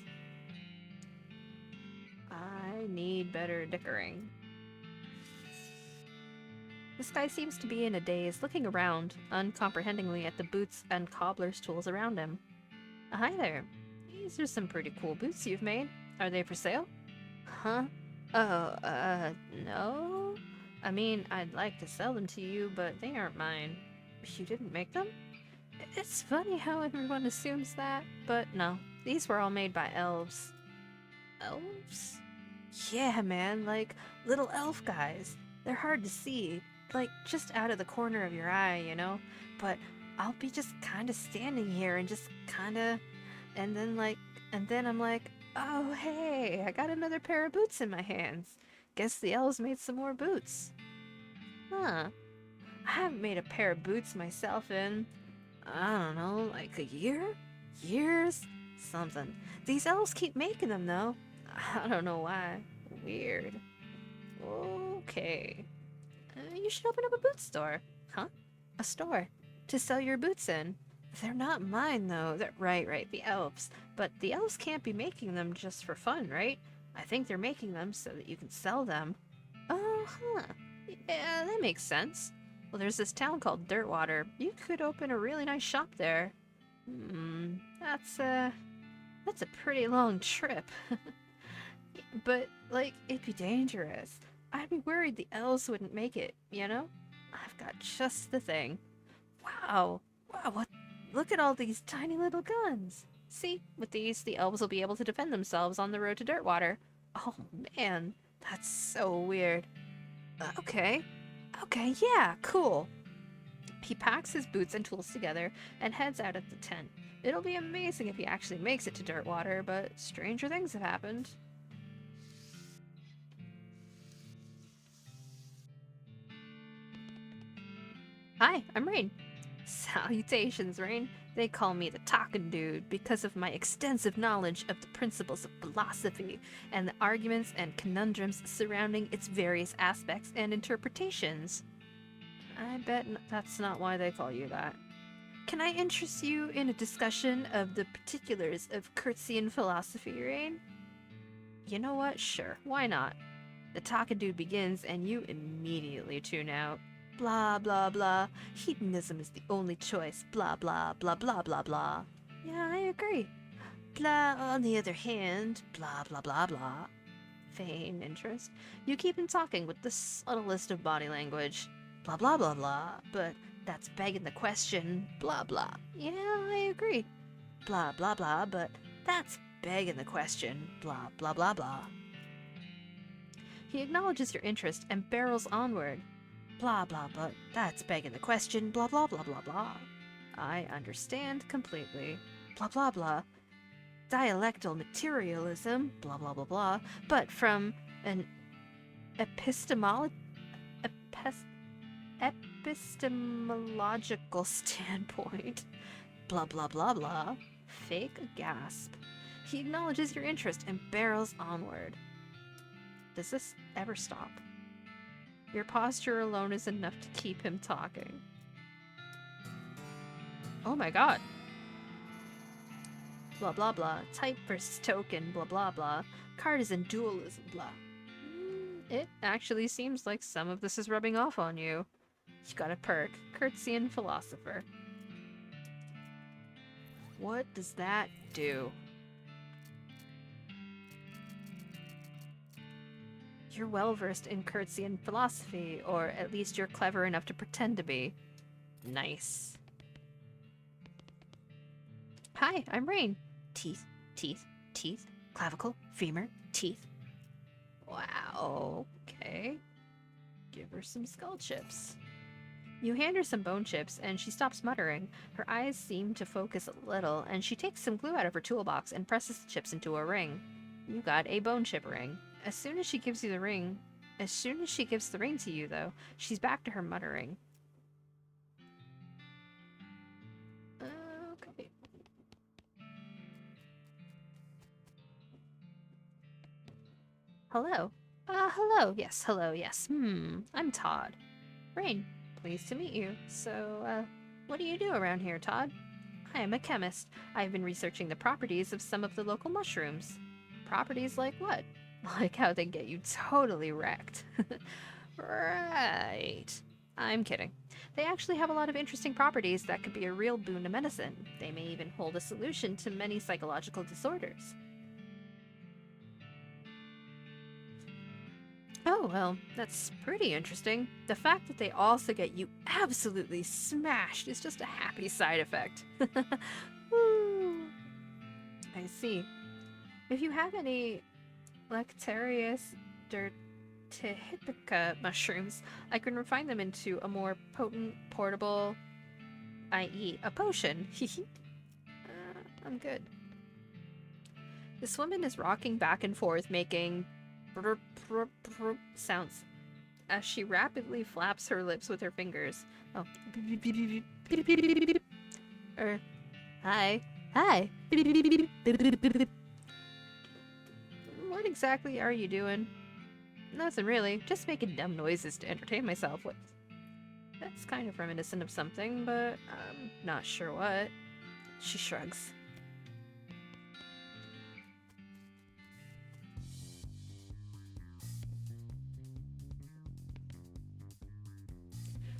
I need better dickering. This guy seems to be in a daze, looking around, uncomprehendingly at the boots and cobbler's tools around him. Hi there. These are some pretty cool boots you've made. Are they for sale? Huh? Oh, no? I mean, I'd like to sell them to you, but they aren't mine. You didn't make them? It's funny how everyone assumes that, but no. These were all made by elves. Elves? Yeah, man, like little elf guys. They're hard to see, like just out of the corner of your eye, you know? But I'll be just kinda standing here and just kinda... and then I'm like, oh hey, I got another pair of boots in my hands. Guess the elves made some more boots. Huh. I haven't made a pair of boots myself in, I don't know, like a year? Years? Something. These elves keep making them though. I don't know why. Weird. Okay. You should open up a boot store. Huh? A store. To sell your boots in. They're not mine though. They're right, the elves. But the elves can't be making them just for fun, right? I think they're making them so that you can sell them. Oh, huh. Yeah, that makes sense. Well, there's this town called Dirtwater. You could open a really nice shop there. That's a pretty long trip. But, like, it'd be dangerous. I'd be worried the elves wouldn't make it, you know? I've got just the thing. Wow, what? Look at all these tiny little guns. See, with these, the elves will be able to defend themselves on the road to Dirtwater. Oh, man, that's so weird. Okay, yeah, cool. He packs his boots and tools together and heads out of the tent. It'll be amazing if he actually makes it to Dirtwater, but stranger things have happened. Hi, I'm Raine. Salutations, Raine. They call me the Talking Dude because of my extensive knowledge of the principles of philosophy and the arguments and conundrums surrounding its various aspects and interpretations. I bet that's not why they call you that. Can I interest you in a discussion of the particulars of Curtsian philosophy, Raine? You know what? Sure, why not? The Talking Dude begins and you immediately tune out. Blah, blah, blah. Hedonism is the only choice. Blah, blah, blah, blah, blah, blah. Yeah, I agree. Blah, on the other hand, blah, blah, blah, blah. Feign interest. You keep him talking with the subtlest of body language. Blah, blah, blah, blah. But that's begging the question. Blah, blah. Yeah, I agree. Blah, blah, blah. But that's begging the question. Blah, blah, blah, blah. He acknowledges your interest and barrels onward. Blah, blah, but that's begging the question. Blah, blah, blah, blah, blah. I understand completely. Blah, blah, blah. Dialectal materialism. Blah, blah, blah, blah. But from an epistemological standpoint. Blah, blah, blah, blah. Fake gasp. He acknowledges your interest and barrels onward. Does this ever stop? Your posture alone is enough to keep him talking. Oh my god. Blah blah blah. Type versus token. Blah blah blah. Card is in dualism. Blah. It actually seems like some of this is rubbing off on you. You got a perk. Curtsian philosopher. What does that do? You're well-versed in Curtsian philosophy, or at least you're clever enough to pretend to be. Nice. Hi, I'm Raine. Teeth, teeth, teeth, clavicle, femur, teeth. Wow, okay. Give her some skull chips. You hand her some bone chips, and she stops muttering. Her eyes seem to focus a little, and she takes some glue out of her toolbox and presses the chips into a ring. You got a bone chip ring. As soon as she gives the ring to you, though, she's back to her muttering. Okay. Hello. Hello. Yes, hello, yes. I'm Todd. Raine, pleased to meet you. So, what do you do around here, Todd? I am a chemist. I've been researching the properties of some of the local mushrooms. Properties like what? Like how they get you totally wrecked. Right. I'm kidding. They actually have a lot of interesting properties that could be a real boon to medicine. They may even hold a solution to many psychological disorders. Oh, well, that's pretty interesting. The fact that they also get you absolutely smashed is just a happy side effect. Woo. I see. If you have any Lecterius dirtihipica mushrooms, I can refine them into a more potent, portable, i.e. a potion. I'm good. This woman is rocking back and forth, making sounds as she rapidly flaps her lips with her fingers. Oh. Hi. Hi. What exactly are you doing? Nothing really. Just making dumb noises to entertain myself with. That's kind of reminiscent of something, but I'm not sure what. She shrugs.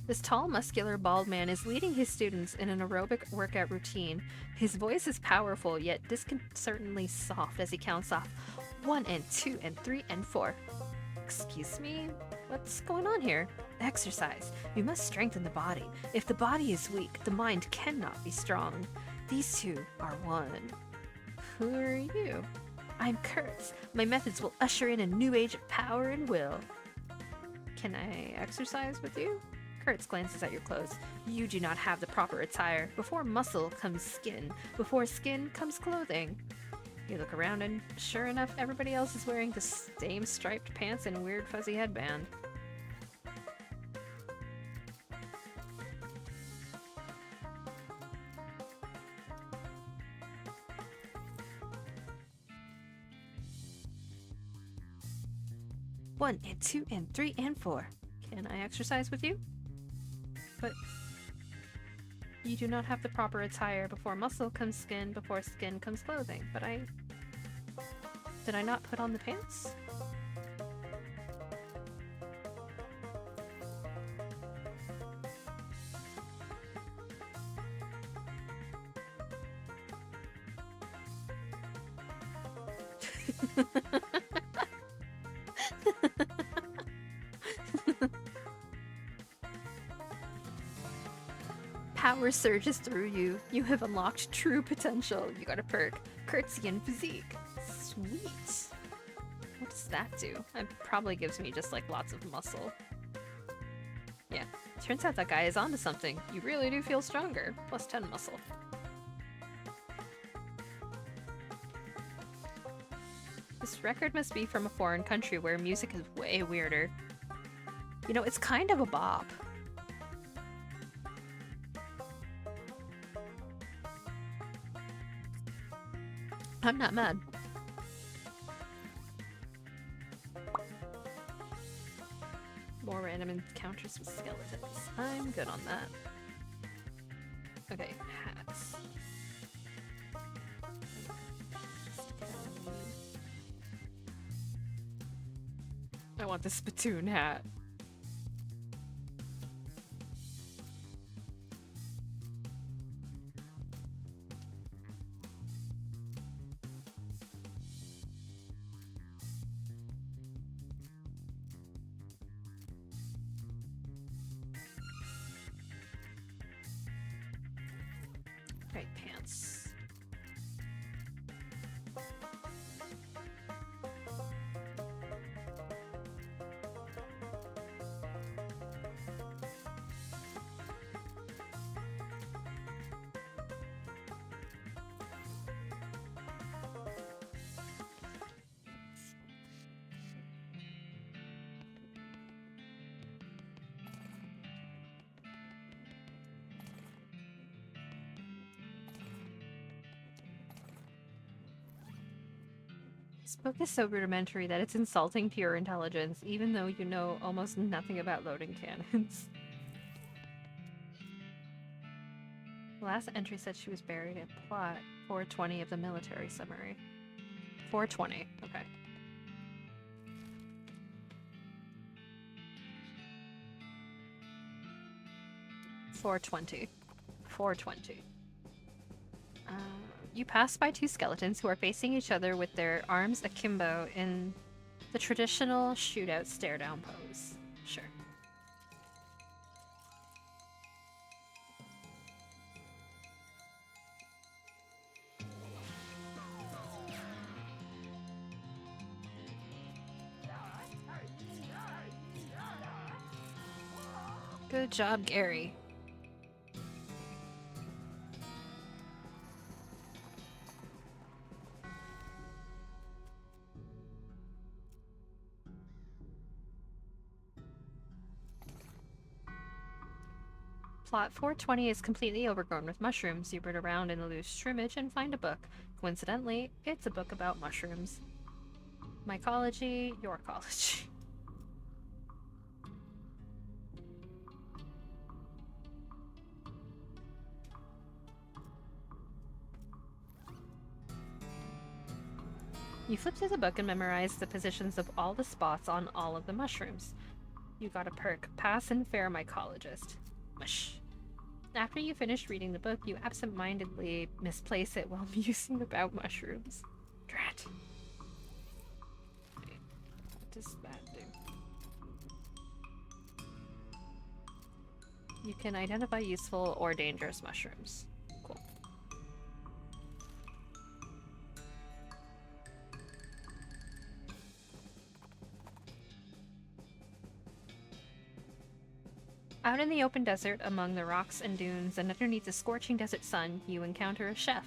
This tall, muscular, bald man is leading his students in an aerobic workout routine. His voice is powerful, yet disconcertingly soft as he counts off 1 and 2 and 3 and 4. Excuse me? What's going on here? Exercise. We must strengthen the body. If the body is weak, the mind cannot be strong. These two are one. Who are you? I'm Kurtz. My methods will usher in a new age of power and will. Can I exercise with you? Kurtz glances at your clothes. You do not have the proper attire. Before muscle comes skin. Before skin comes clothing. You look around and, sure enough, everybody else is wearing the same striped pants and weird fuzzy headband. One and 2 and 3 and 4. Can I exercise with you? But you do not have the proper attire. Before muscle comes skin, before skin comes clothing. But did I not put on the pants? Power surges through you. You have unlocked true potential. You got a perk. Curtsy and physique. Sweet. What does that do? It probably gives me just like lots of muscle. Yeah. Turns out that guy is onto something. You really do feel stronger. Plus 10 muscle. This record must be from a foreign country where music is way weirder. You know, it's kind of a bop. I'm not mad. More random encounters with skeletons. I'm good on that. Okay, hats. I want the spittoon hat. Right, pants. This book is so rudimentary that it's insulting pure intelligence, even though you know almost nothing about loading cannons. The last entry said she was buried at plot 420 of the military summary. 420, okay. $420. You pass by two skeletons who are facing each other with their arms akimbo in the traditional shootout stare-down pose. Sure. Good job, Gary. Plot 420 is completely overgrown with mushrooms. You root around in a loose shrimmage and find a book. Coincidentally, it's a book about mushrooms. Mycology, your college. You flip through the book and memorize the positions of all the spots on all of the mushrooms. You got a perk, Pass and Fair Mycologist. Mush. After you finish reading the book, you absent-mindedly misplace it while musing about mushrooms. Drat. Wait, what does that do? You can identify useful or dangerous mushrooms. Cool. Out in the open desert, among the rocks and dunes, and underneath the scorching desert sun, you encounter a chef.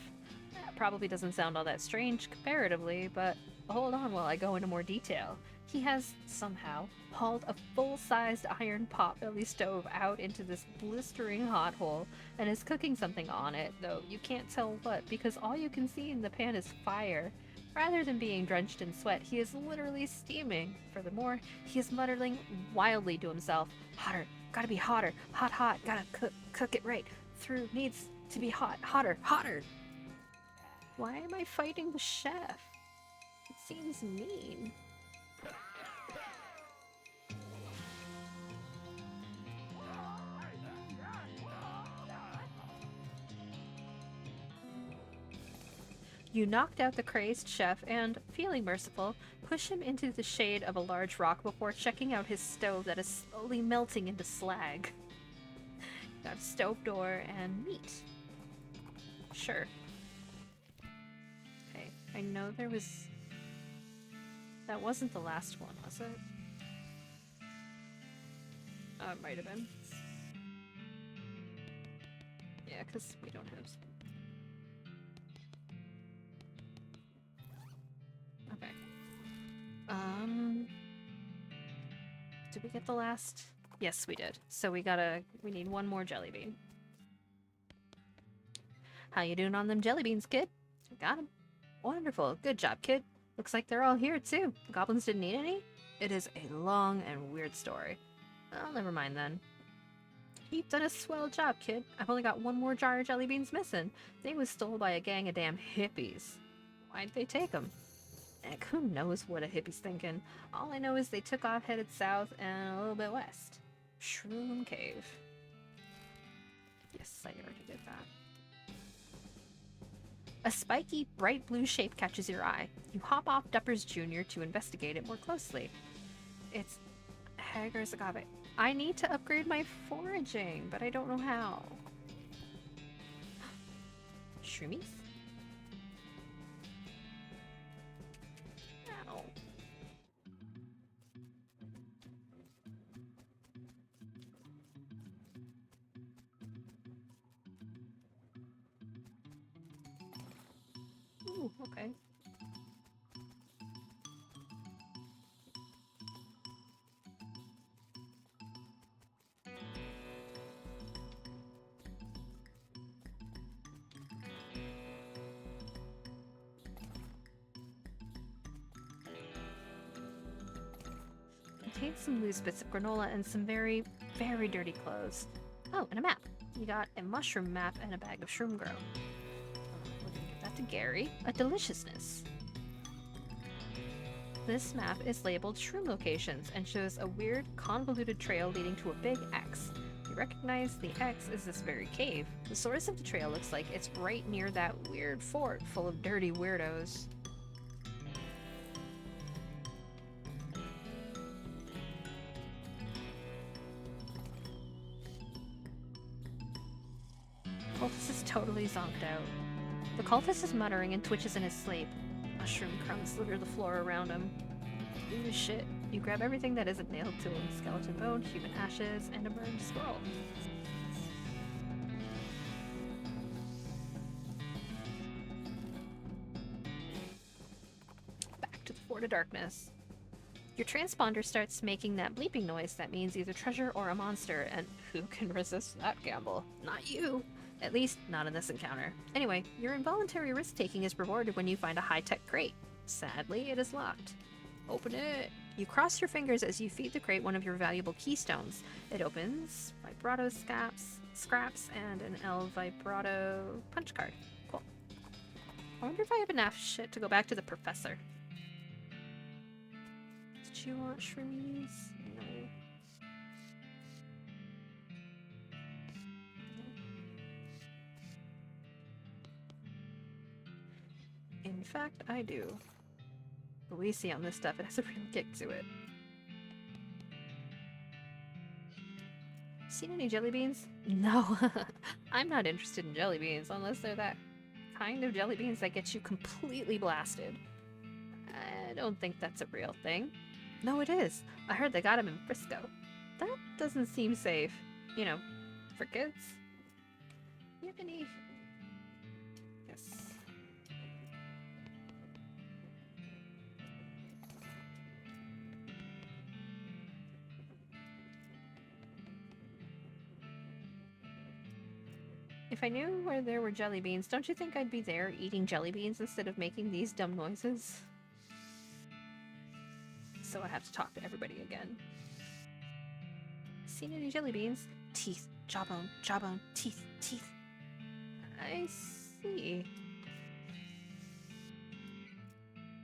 That probably doesn't sound all that strange comparatively, but hold on while I go into more detail. He has, somehow, hauled a full-sized iron pot-belly stove out into this blistering hot hole, and is cooking something on it, though you can't tell what, because all you can see in the pan is fire. Rather than being drenched in sweat, he is literally steaming. Furthermore, he is muttering wildly to himself, "Hotter, gotta be hotter, hot, hot, gotta cook it right. Through needs to be hot, hotter, hotter." Why am I fighting the chef? It seems mean. You knocked out the crazed chef and, feeling merciful, push him into the shade of a large rock before checking out his stove that is slowly melting into slag. Got a stove door and meat. Sure. Okay, I know there was... That wasn't the last one, was it? It might have been. Yeah, because we don't have... Okay. Did we get the last? Yes, we did. So we need one more jelly bean. How you doing on them jelly beans, kid? Got 'em. Wonderful. Good job, kid. Looks like they're all here, too. The goblins didn't eat any? It is a long and weird story. Well, never mind then. You've done a swell job, kid. I've only got one more jar of jelly beans missing. They was stole by a gang of damn hippies. Why'd they take 'em? Heck, who knows what a hippie's thinking? All I know is they took off headed south and a little bit west. Shroom Cave. Yes, I already did that. A spiky, bright blue shape catches your eye. You hop off Duppers Jr. to investigate it more closely. It's Hager's agave. I need to upgrade my foraging, but I don't know how. Shroomies? Ow. Ooh, okay. Contains some loose bits of granola and some very, very dirty clothes. Oh, and a map. You got a mushroom map and a bag of shroom grow. We're gonna give that to Gary. A deliciousness. This map is labeled shroom locations and shows a weird, convoluted trail leading to a big X. You recognize the X is this very cave. The source of the trail looks like it's right near that weird fort full of dirty weirdos. Cultist is totally zonked out. The cultist is muttering and twitches in his sleep. Mushroom crumbs litter the floor around him. Ooh, shit. You grab everything that isn't nailed to him. Skeleton bone, human ashes, and a burned scroll. Back to the Fort of Darkness. Your transponder starts making that bleeping noise that means either treasure or a monster, and who can resist that gamble? Not you! At least, not in this encounter. Anyway, your involuntary risk-taking is rewarded when you find a high-tech crate. Sadly, it is locked. Open it! You cross your fingers as you feed the crate one of your valuable keystones. It opens, vibrato scraps, and an L vibrato punch card. Cool. I wonder if I have enough shit to go back to the professor. Did you want shroomies? No. In fact, I do. But we see on this stuff, it has a real kick to it. Seen any jelly beans? No. I'm not interested in jelly beans unless they're that kind of jelly beans that get you completely blasted. I don't think that's a real thing. No, it is. I heard they got them in Frisco. That doesn't seem safe. You know, for kids. You have any... Yes. If I knew where there were jelly beans, don't you think I'd be there eating jelly beans instead of making these dumb noises? So I have to talk to everybody again. Seen any jelly beans? Teeth, jawbone, jawbone, teeth, teeth. I see.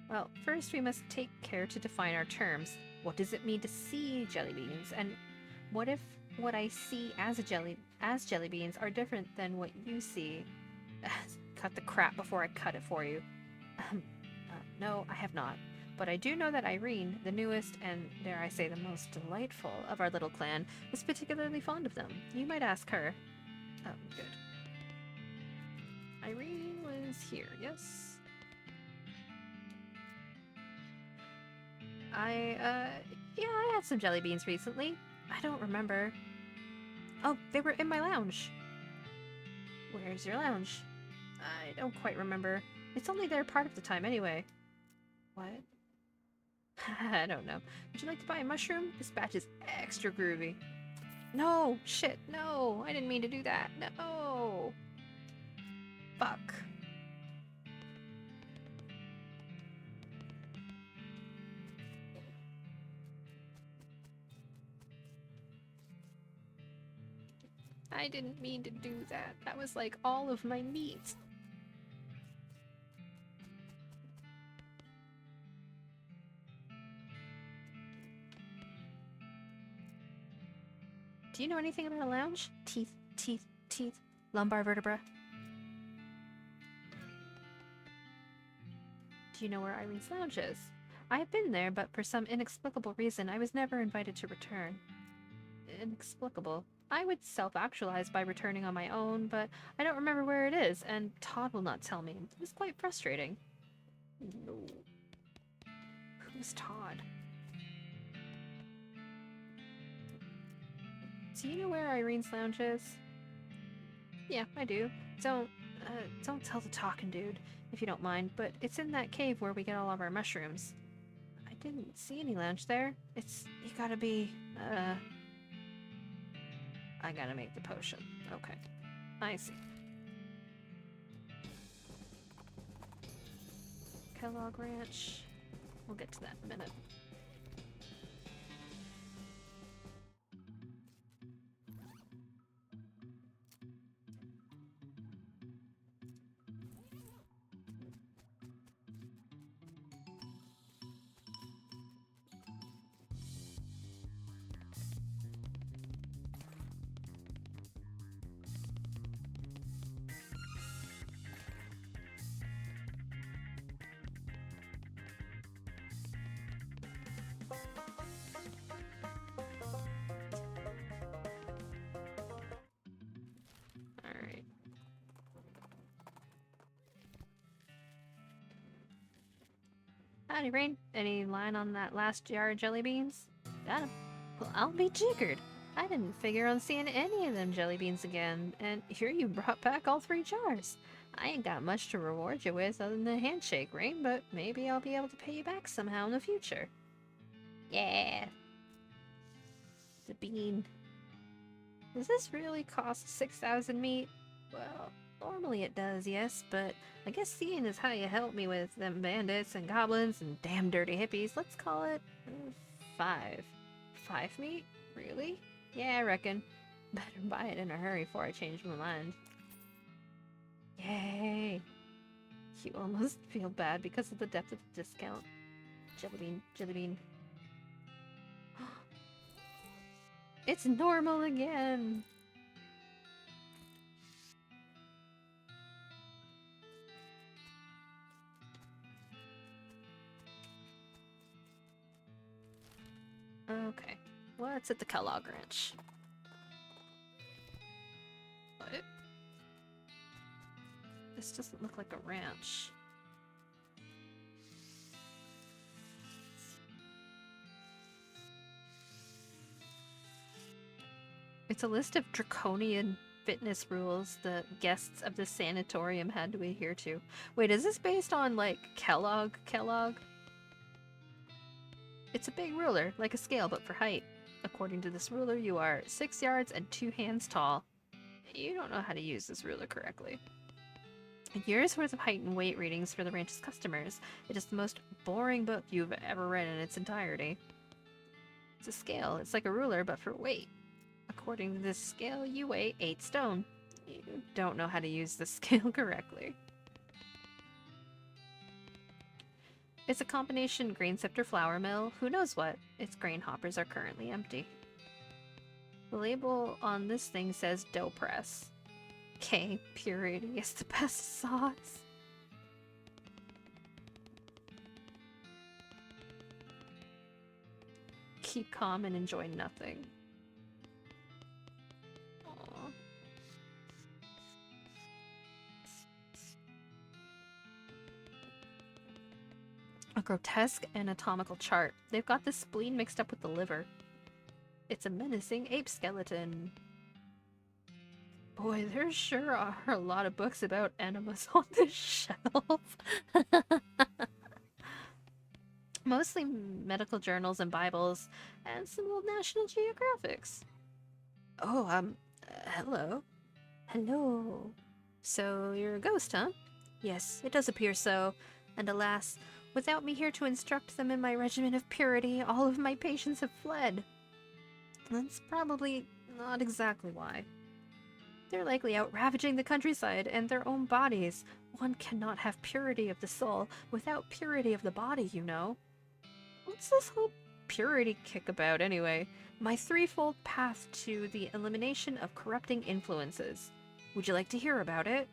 Well, first we must take care to define our terms. What does it mean to see jelly beans? And what if what I see as jelly beans are different than what you see? Cut the crap before I cut it for you. No, I have not. But I do know that Irene, the newest and, dare I say, the most delightful of our little clan, is particularly fond of them. You might ask her. Oh, good. Irene was here, yes? Yeah, I had some jelly beans recently. I don't remember. Oh, they were in my lounge. Where's your lounge? I don't quite remember. It's only there part of the time anyway. What? I don't know. Would you like to buy a mushroom? This batch is extra groovy. No! Shit, no! I didn't mean to do that. No! Fuck. I didn't mean to do that. That was like all of my meat. Do you know anything about a lounge? Teeth, teeth, teeth. Lumbar vertebra. Do you know where Irene's lounge is? I have been there, but for some inexplicable reason, I was never invited to return. Inexplicable. I would self-actualize by returning on my own, but I don't remember where it is, and Todd will not tell me. It was quite frustrating. No. Who's Todd? Do you know where Irene's lounge is? Yeah, I do. Don't tell the talking dude, if you don't mind, but it's in that cave where we get all of our mushrooms. I didn't see any lounge there. You gotta be, I gotta make the potion. Okay. I see. Kellogg Ranch. We'll get to that in a minute. Alright. Howdy, Raine. Any line on that last jar of jelly beans? Got 'em. Well, I'll be jiggered. I didn't figure on seeing any of them jelly beans again, and here you brought back all 3 jars. I ain't got much to reward you with other than a handshake, Raine, but maybe I'll be able to pay you back somehow in the future. Yeah. The bean. Does this really cost 6,000 meat? Well, normally it does, yes, but I guess seeing as how you helped me with them bandits and goblins and damn dirty hippies, let's call it 5. 5 meat? Really? Yeah, I reckon. Better buy it in a hurry before I change my mind. Yay! You almost feel bad because of the depth of the discount. Jelly bean, jelly bean. It's normal again! Okay, what's at the Kellogg Ranch? What? This doesn't look like a ranch. It's a list of draconian fitness rules the guests of the sanatorium had to adhere to. Wait, is this based on, like, Kellogg? It's a big ruler, like a scale, but for height. According to this ruler, you are 6 yards and 2 hands tall. You don't know how to use this ruler correctly. A year's worth of height and weight readings for the ranch's customers. It is the most boring book you've ever read in its entirety. It's a scale. It's like a ruler, but for weight. According to this scale, you weigh 8 stone. You don't know how to use the scale correctly. It's a combination grain sifter flour mill. Who knows what? Its grain hoppers are currently empty. The label on this thing says dough press. Okay, purity is the best sauce. Keep calm and enjoy nothing. Aww. A grotesque anatomical chart. They've got the spleen mixed up with the liver. It's a menacing ape skeleton. Boy, there sure are a lot of books about enemas on this shelf. Mostly medical journals and Bibles, and some old National Geographics. Oh, hello. Hello. So, you're a ghost, huh? Yes, it does appear so. And alas, without me here to instruct them in my regimen of purity, all of my patients have fled. That's probably not exactly why. They're likely out ravaging the countryside and their own bodies. One cannot have purity of the soul without purity of the body, you know. What's this whole purity kick about, anyway? My threefold path to the elimination of corrupting influences. Would you like to hear about it?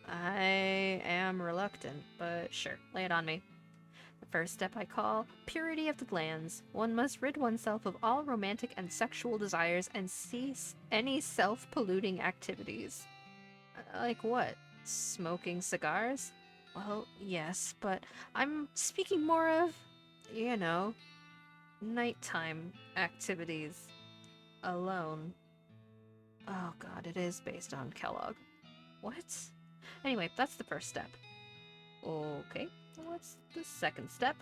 I am reluctant, but sure, lay it on me. The first step I call purity of the glands. One must rid oneself of all romantic and sexual desires and cease any self-polluting activities. Like what? Smoking cigars? Well, yes, but I'm speaking more of, you know, nighttime activities. Alone. Oh god, it is based on Kellogg. What? Anyway, that's the first step. Okay, what's the second step?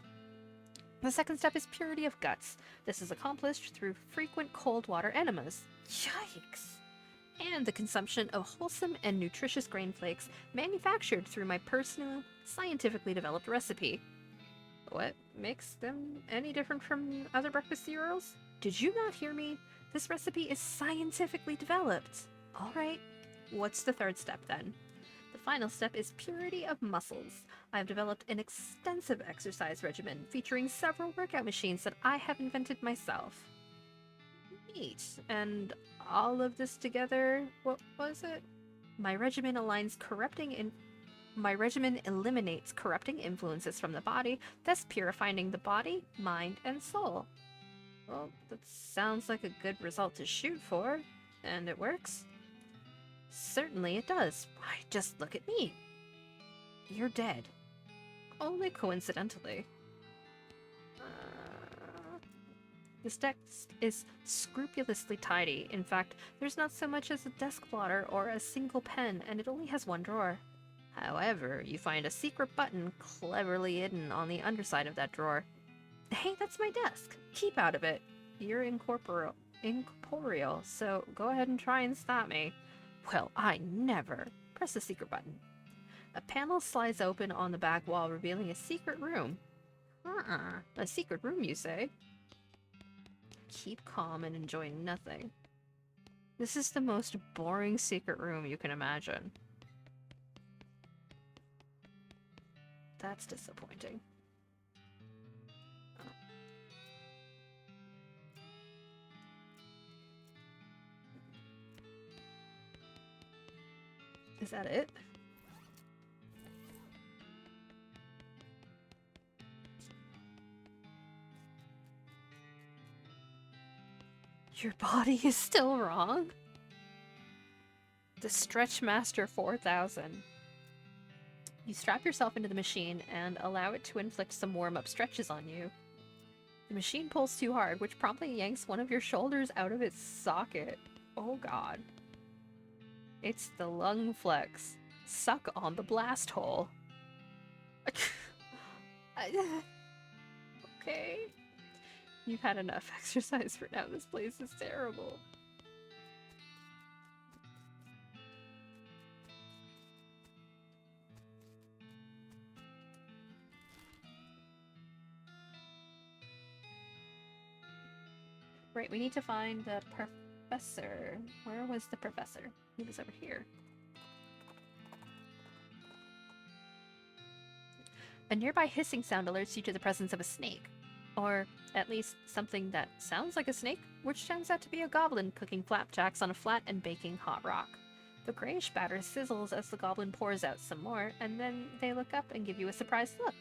The second step is purity of guts. This is accomplished through frequent cold water enemas. Yikes! And the consumption of wholesome and nutritious grain flakes manufactured through my personal, scientifically developed recipe. What makes them any different from other breakfast cereals? Did you not hear me? This recipe is scientifically developed. Alright, what's the third step then? The final step is purity of muscles. I've developed an extensive exercise regimen featuring several workout machines that I have invented myself. Neat. And all of this together, what was it? My regimen eliminates corrupting influences from the body, thus purifying the body, mind, and soul. Well, that sounds like a good result to shoot for. And it works? Certainly it does. Why, just look at me. You're dead. Only coincidentally. This text is scrupulously tidy. In fact, there's not so much as a desk blotter or a single pen, and it only has one drawer. However, you find a secret button cleverly hidden on the underside of that drawer. Hey, that's my desk. Keep out of it. You're incorporeal, so go ahead and try and stop me. Well, I never. Press the secret button. A panel slides open on the back wall, revealing a secret room. A secret room, you say? Keep calm and enjoy nothing. This is the most boring secret room you can imagine. That's disappointing. Oh. Is that it? Your body is still wrong? The Stretch Master 4000. You strap yourself into the machine and allow it to inflict some warm-up stretches on you. The machine pulls too hard, which promptly yanks one of your shoulders out of its socket. Oh god. It's the lung flex. Suck on the blast hole. Okay. You've had enough exercise for now. This place is terrible. Right, we need to find the professor. Where was the professor? He was over here. A nearby hissing sound alerts you to the presence of a snake. Or at least something that sounds like a snake, which turns out to be a goblin cooking flapjacks on a flat and baking hot rock. The grayish batter sizzles as the goblin pours out some more, and then they look up and give you a surprised look.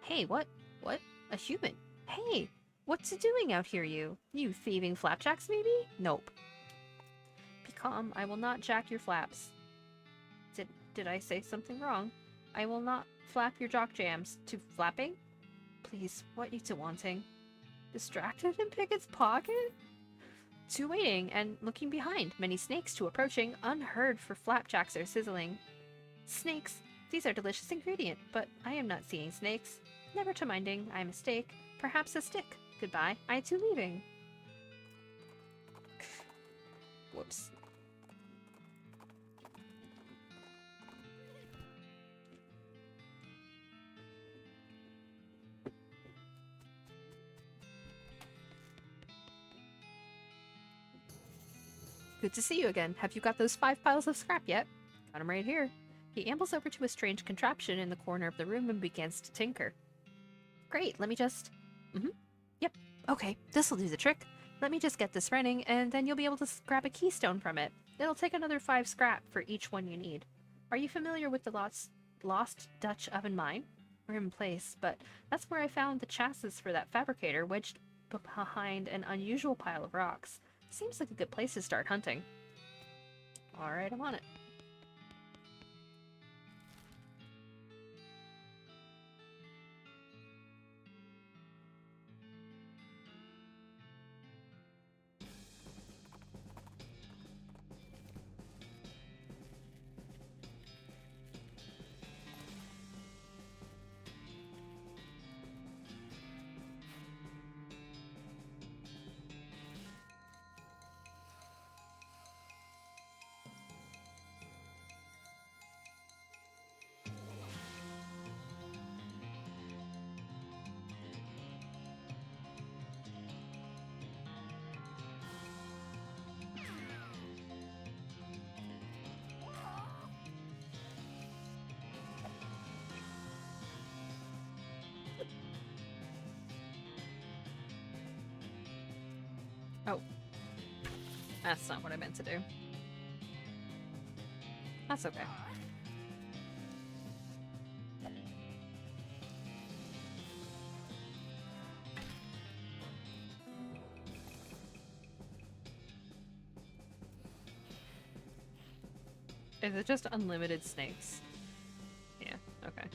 Hey, what? What? A human? Hey! What's it doing out here, you? You thieving flapjacks, maybe? Nope. Be calm. I will not jack your flaps. Did I say something wrong? I will not flap your jock jams. To flapping? Please, what you to wanting? Distracted in Pickett's pocket? To waiting and looking behind. Many snakes to approaching. Unheard for flapjacks are sizzling. Snakes. These are delicious ingredient, but I am not seeing snakes. Never to minding. I mistake. Perhaps a stick. Goodbye. I too leaving. Whoops. Good to see you again. Have you got those 5 piles of scrap yet? Got 'em right here. He ambles over to a strange contraption in the corner of the room and begins to tinker. Great, let me just... Yep, okay, this'll do the trick. Let me just get this running, and then you'll be able to grab a keystone from it. It'll take another 5 scrap for each one you need. Are you familiar with the lost Dutch oven mine? We're in place, but that's where I found the chassis for that fabricator wedged behind an unusual pile of rocks. Seems like a good place to start hunting. Alright, I'm on it. Oh. That's not what I meant to do. That's okay. Is it just unlimited snakes? Yeah, okay.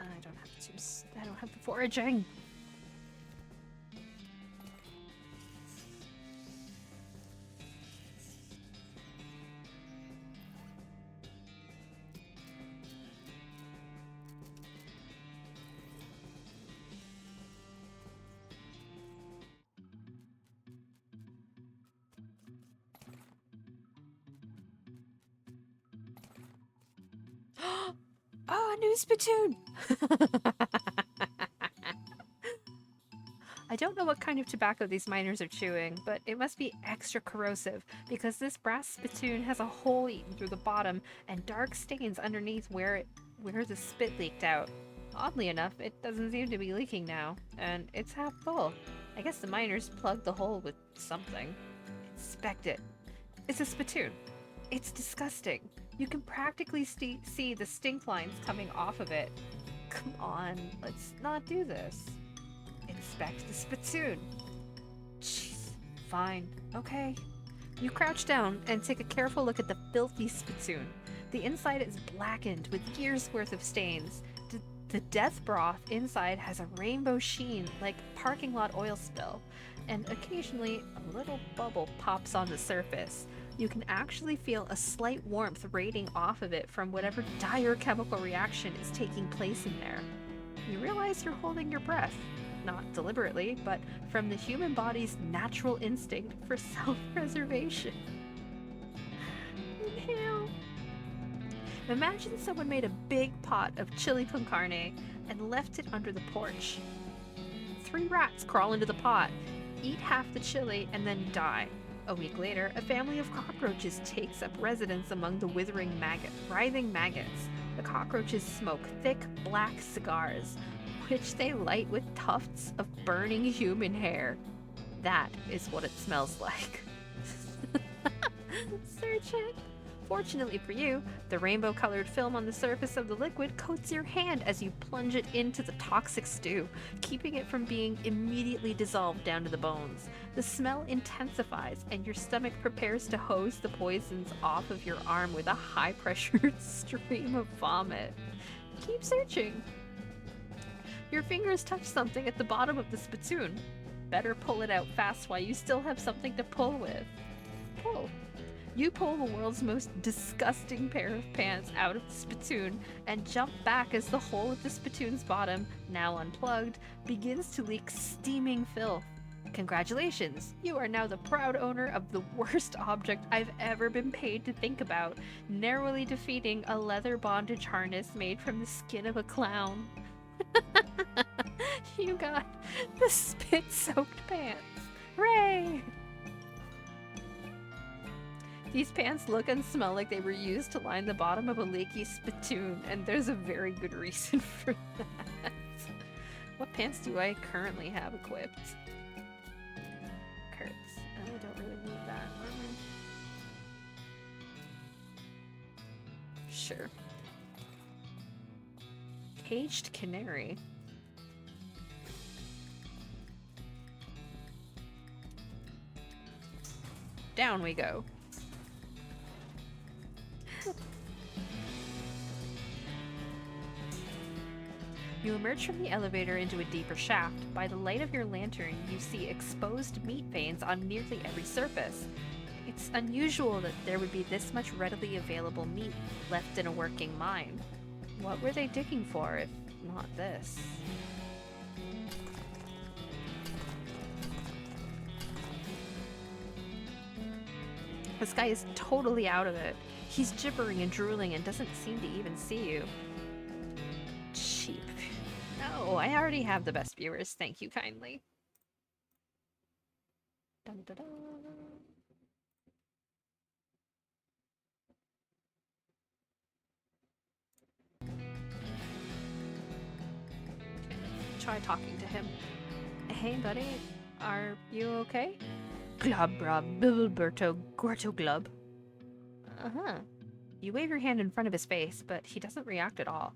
I don't have the foraging. Oh, a new spittoon! I don't know what kind of tobacco these miners are chewing, but it must be extra corrosive because this brass spittoon has a hole eaten through the bottom and dark stains underneath where the spit leaked out. Oddly enough, it doesn't seem to be leaking now, and it's half full. I guess the miners plugged the hole with something. Inspect it. It's a spittoon. It's disgusting. You can practically see the stink lines coming off of it. Come on, let's not do this. Inspect the spittoon. Jeez. Fine. Okay. You crouch down and take a careful look at the filthy spittoon. The inside is blackened with years' worth of stains. The death broth inside has a rainbow sheen like parking lot oil spill, and occasionally a little bubble pops on the surface. You can actually feel a slight warmth radiating off of it from whatever dire chemical reaction is taking place in there. You realize you're holding your breath. Not deliberately, but from the human body's natural instinct for self-preservation. Inhale. Imagine someone made a big pot of chili con carne and left it under the porch. 3 rats crawl into the pot, eat half the chili, and then die. A week later, a family of cockroaches takes up residence among the writhing maggots. The cockroaches smoke thick, black cigars, which they light with tufts of burning human hair. That is what it smells like. Search it. Fortunately for you, the rainbow-colored film on the surface of the liquid coats your hand as you plunge it into the toxic stew, keeping it from being immediately dissolved down to the bones. The smell intensifies, and your stomach prepares to hose the poisons off of your arm with a high-pressure stream of vomit. Keep searching. Your fingers touch something at the bottom of the spittoon. Better pull it out fast while you still have something to pull with. Pull. You pull the world's most disgusting pair of pants out of the spittoon and jump back as the hole at the spittoon's bottom, now unplugged, begins to leak steaming filth. Congratulations! You are now the proud owner of the worst object I've ever been paid to think about, narrowly defeating a leather bondage harness made from the skin of a clown. You got the spit-soaked pants. Hooray! These pants look and smell like they were used to line the bottom of a leaky spittoon, and there's a very good reason for that. What pants do I currently have equipped? Kurtz. I don't really need that armor. Sure. Caged canary. Down we go. You emerge from the elevator into a deeper shaft. By the light of your lantern, you see exposed meat veins on nearly every surface. It's unusual that there would be this much readily available meat left in a working mine. What were they digging for, if not this? This guy is totally out of it. He's gibbering and drooling and doesn't seem to even see you. Cheap. No, I already have the best viewers. Thank you kindly. Dun, dun, dun. Try talking to him. Hey, buddy. Are you okay? Glubra Bilberto Gorto Glub. Uh-huh. You wave your hand in front of his face, but he doesn't react at all.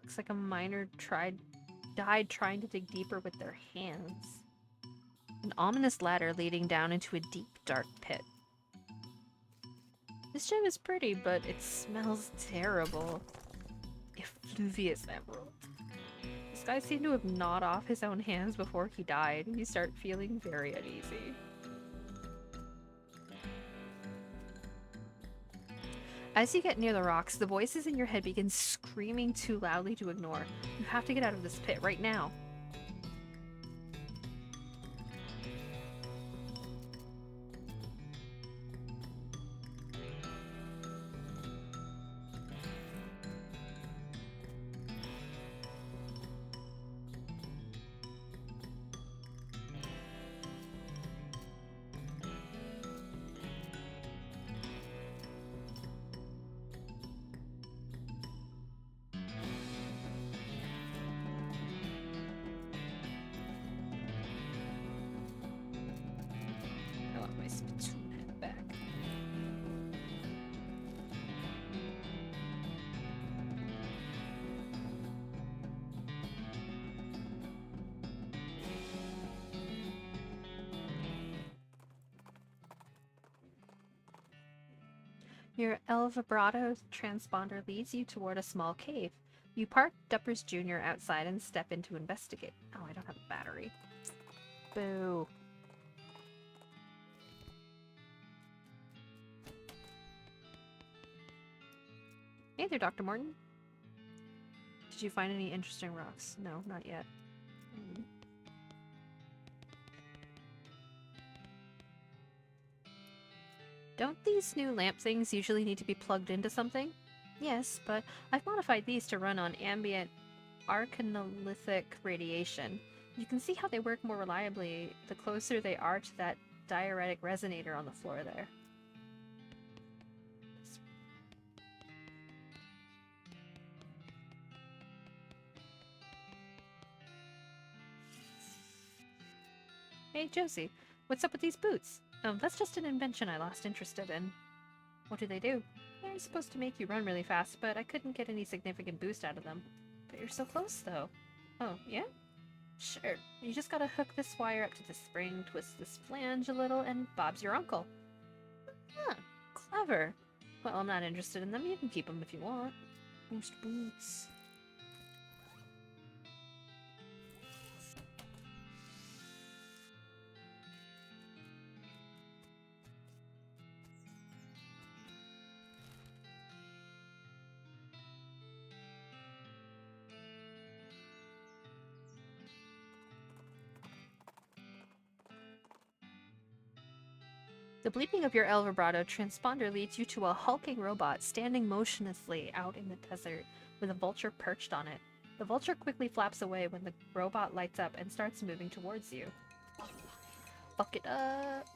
Looks like a miner died trying to dig deeper with their hands. An ominous ladder leading down into a deep, dark pit. This gem is pretty, but it smells terrible. Effluvious emerald. This guy seemed to have gnawed off his own hands before he died, and you start feeling very uneasy. As you get near the rocks, the voices in your head begin screaming too loudly to ignore. You have to get out of this pit right now. Your El Vibrato transponder leads you toward a small cave. You park Duppers Jr. outside and step in to investigate. Oh, I don't have a battery. Boo. Hey there, Dr. Morton. Did you find any interesting rocks? No, not yet. Don't these new lamp things usually need to be plugged into something? Yes, but I've modified these to run on ambient arcanolithic radiation. You can see how they work more reliably the closer they are to that diuretic resonator on the floor there. Hey, Josie, what's up with these boots? That's just an invention I lost interested in. What do they do? They're supposed to make you run really fast, but I couldn't get any significant boost out of them. But you're so close, though. Oh, yeah? Sure. You just gotta hook this wire up to the spring, twist this flange a little, and Bob's your uncle. Huh. Clever. Well, I'm not interested in them. You can keep them if you want. Boost boots. The bleeping of your El Vibrato transponder leads you to a hulking robot standing motionlessly out in the desert with a vulture perched on it. The vulture quickly flaps away when the robot lights up and starts moving towards you. Fuck it up!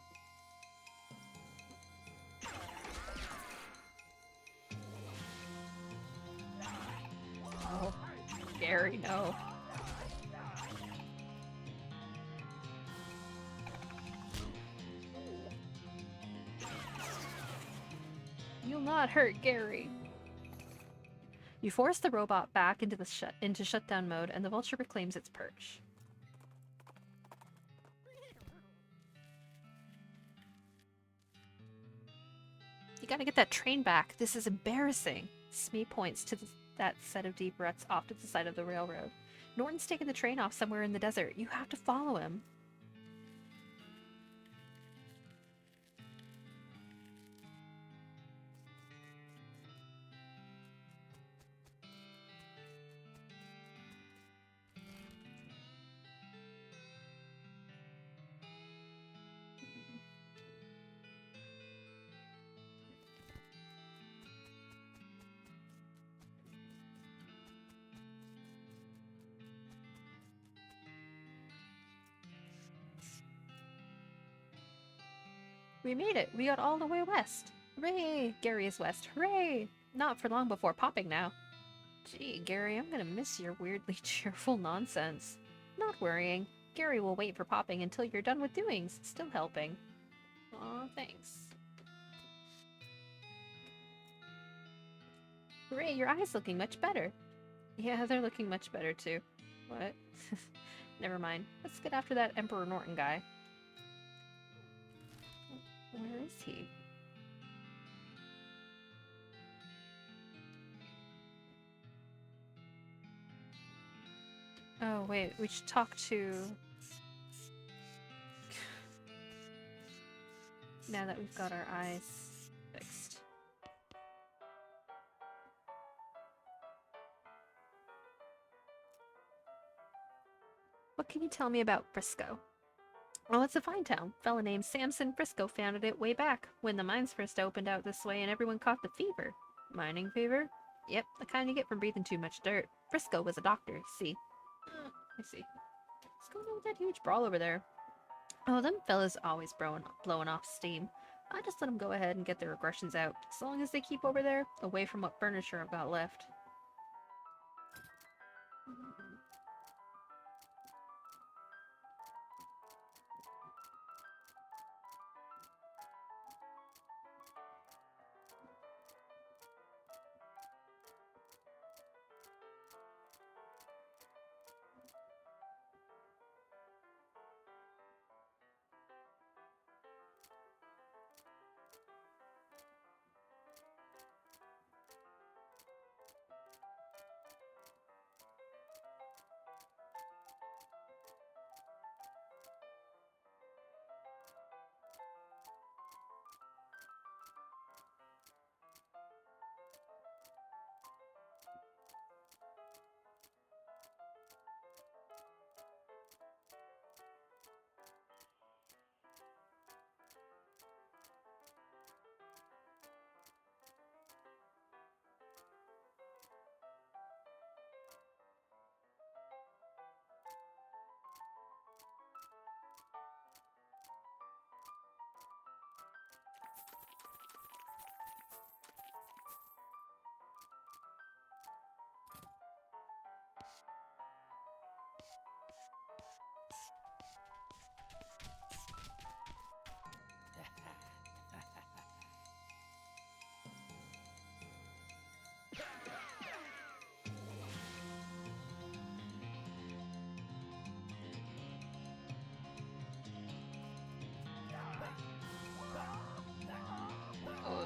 Oh, Gary, no. You'll not hurt Gary. You force the robot back into shutdown mode, and the vulture reclaims its perch. You gotta get that train back. This is embarrassing. Smee points to that set of deep ruts off to the side of the railroad. Norton's taken the train off somewhere in the desert. You have to follow him. We made it! We got all the way west! Hooray! Gary is west. Hooray! Not for long before popping now. Gee, Gary, I'm gonna miss your weirdly cheerful nonsense. Not worrying. Gary will wait for popping until you're done with doings. Still helping. Aw, thanks. Hooray, your eyes looking much better. Yeah, they're looking much better too. What? Never mind. Let's get after that Emperor Norton guy. Where is he? Oh, wait. We should talk to... now that we've got our eyes fixed. What can you tell me about Briscoe? Oh, it's a fine town. A fella named Samson Briscoe founded it way back, when the mines first opened out this way and everyone caught the fever. Mining fever? Yep, the kind you get from breathing too much dirt. Briscoe was a doctor, see. I see. What's going on with that huge brawl over there? Oh, them fellas always blowing off steam. I just let them go ahead and get their aggressions out, as long as they keep over there, away from what furniture I've got left.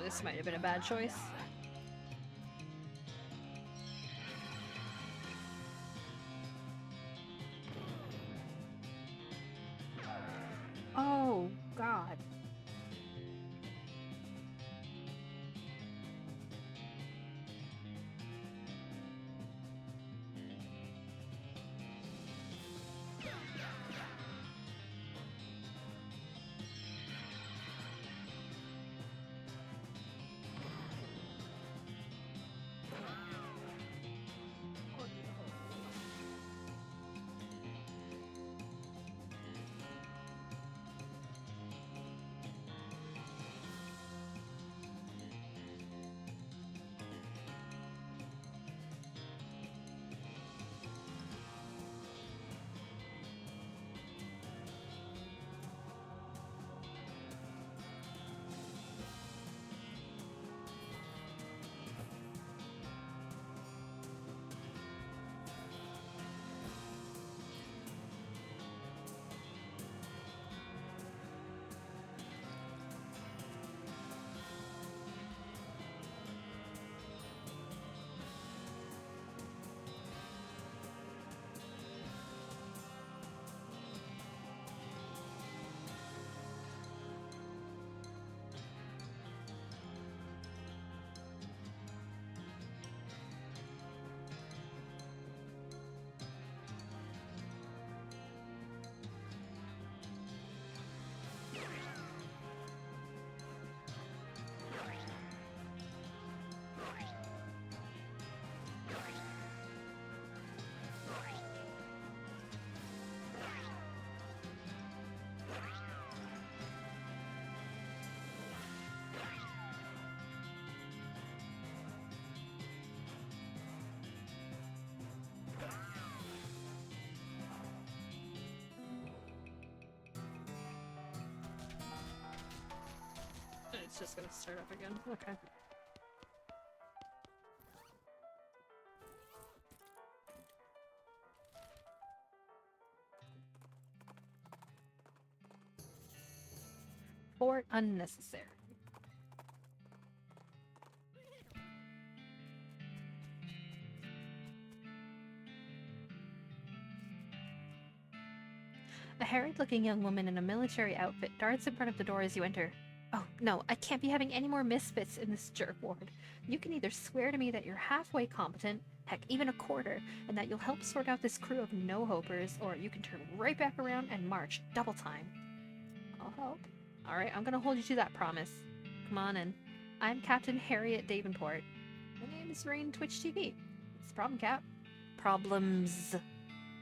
This might have been a bad choice. Oh, God. It's just gonna start up again. Okay. Fort unnecessary. A harried-looking young woman in a military outfit darts in front of the door as you enter. Oh, no, I can't be having any more misfits in this jerk ward. You can either swear to me that you're halfway competent, heck, even a quarter, and that you'll help sort out this crew of no-hopers, or you can turn right back around and march double time. I'll help. Alright, I'm gonna hold you to that promise. Come on in. I'm Captain Harriet Davenport. My name is Raine Twitch TV. What's the problem, Cap? Problems.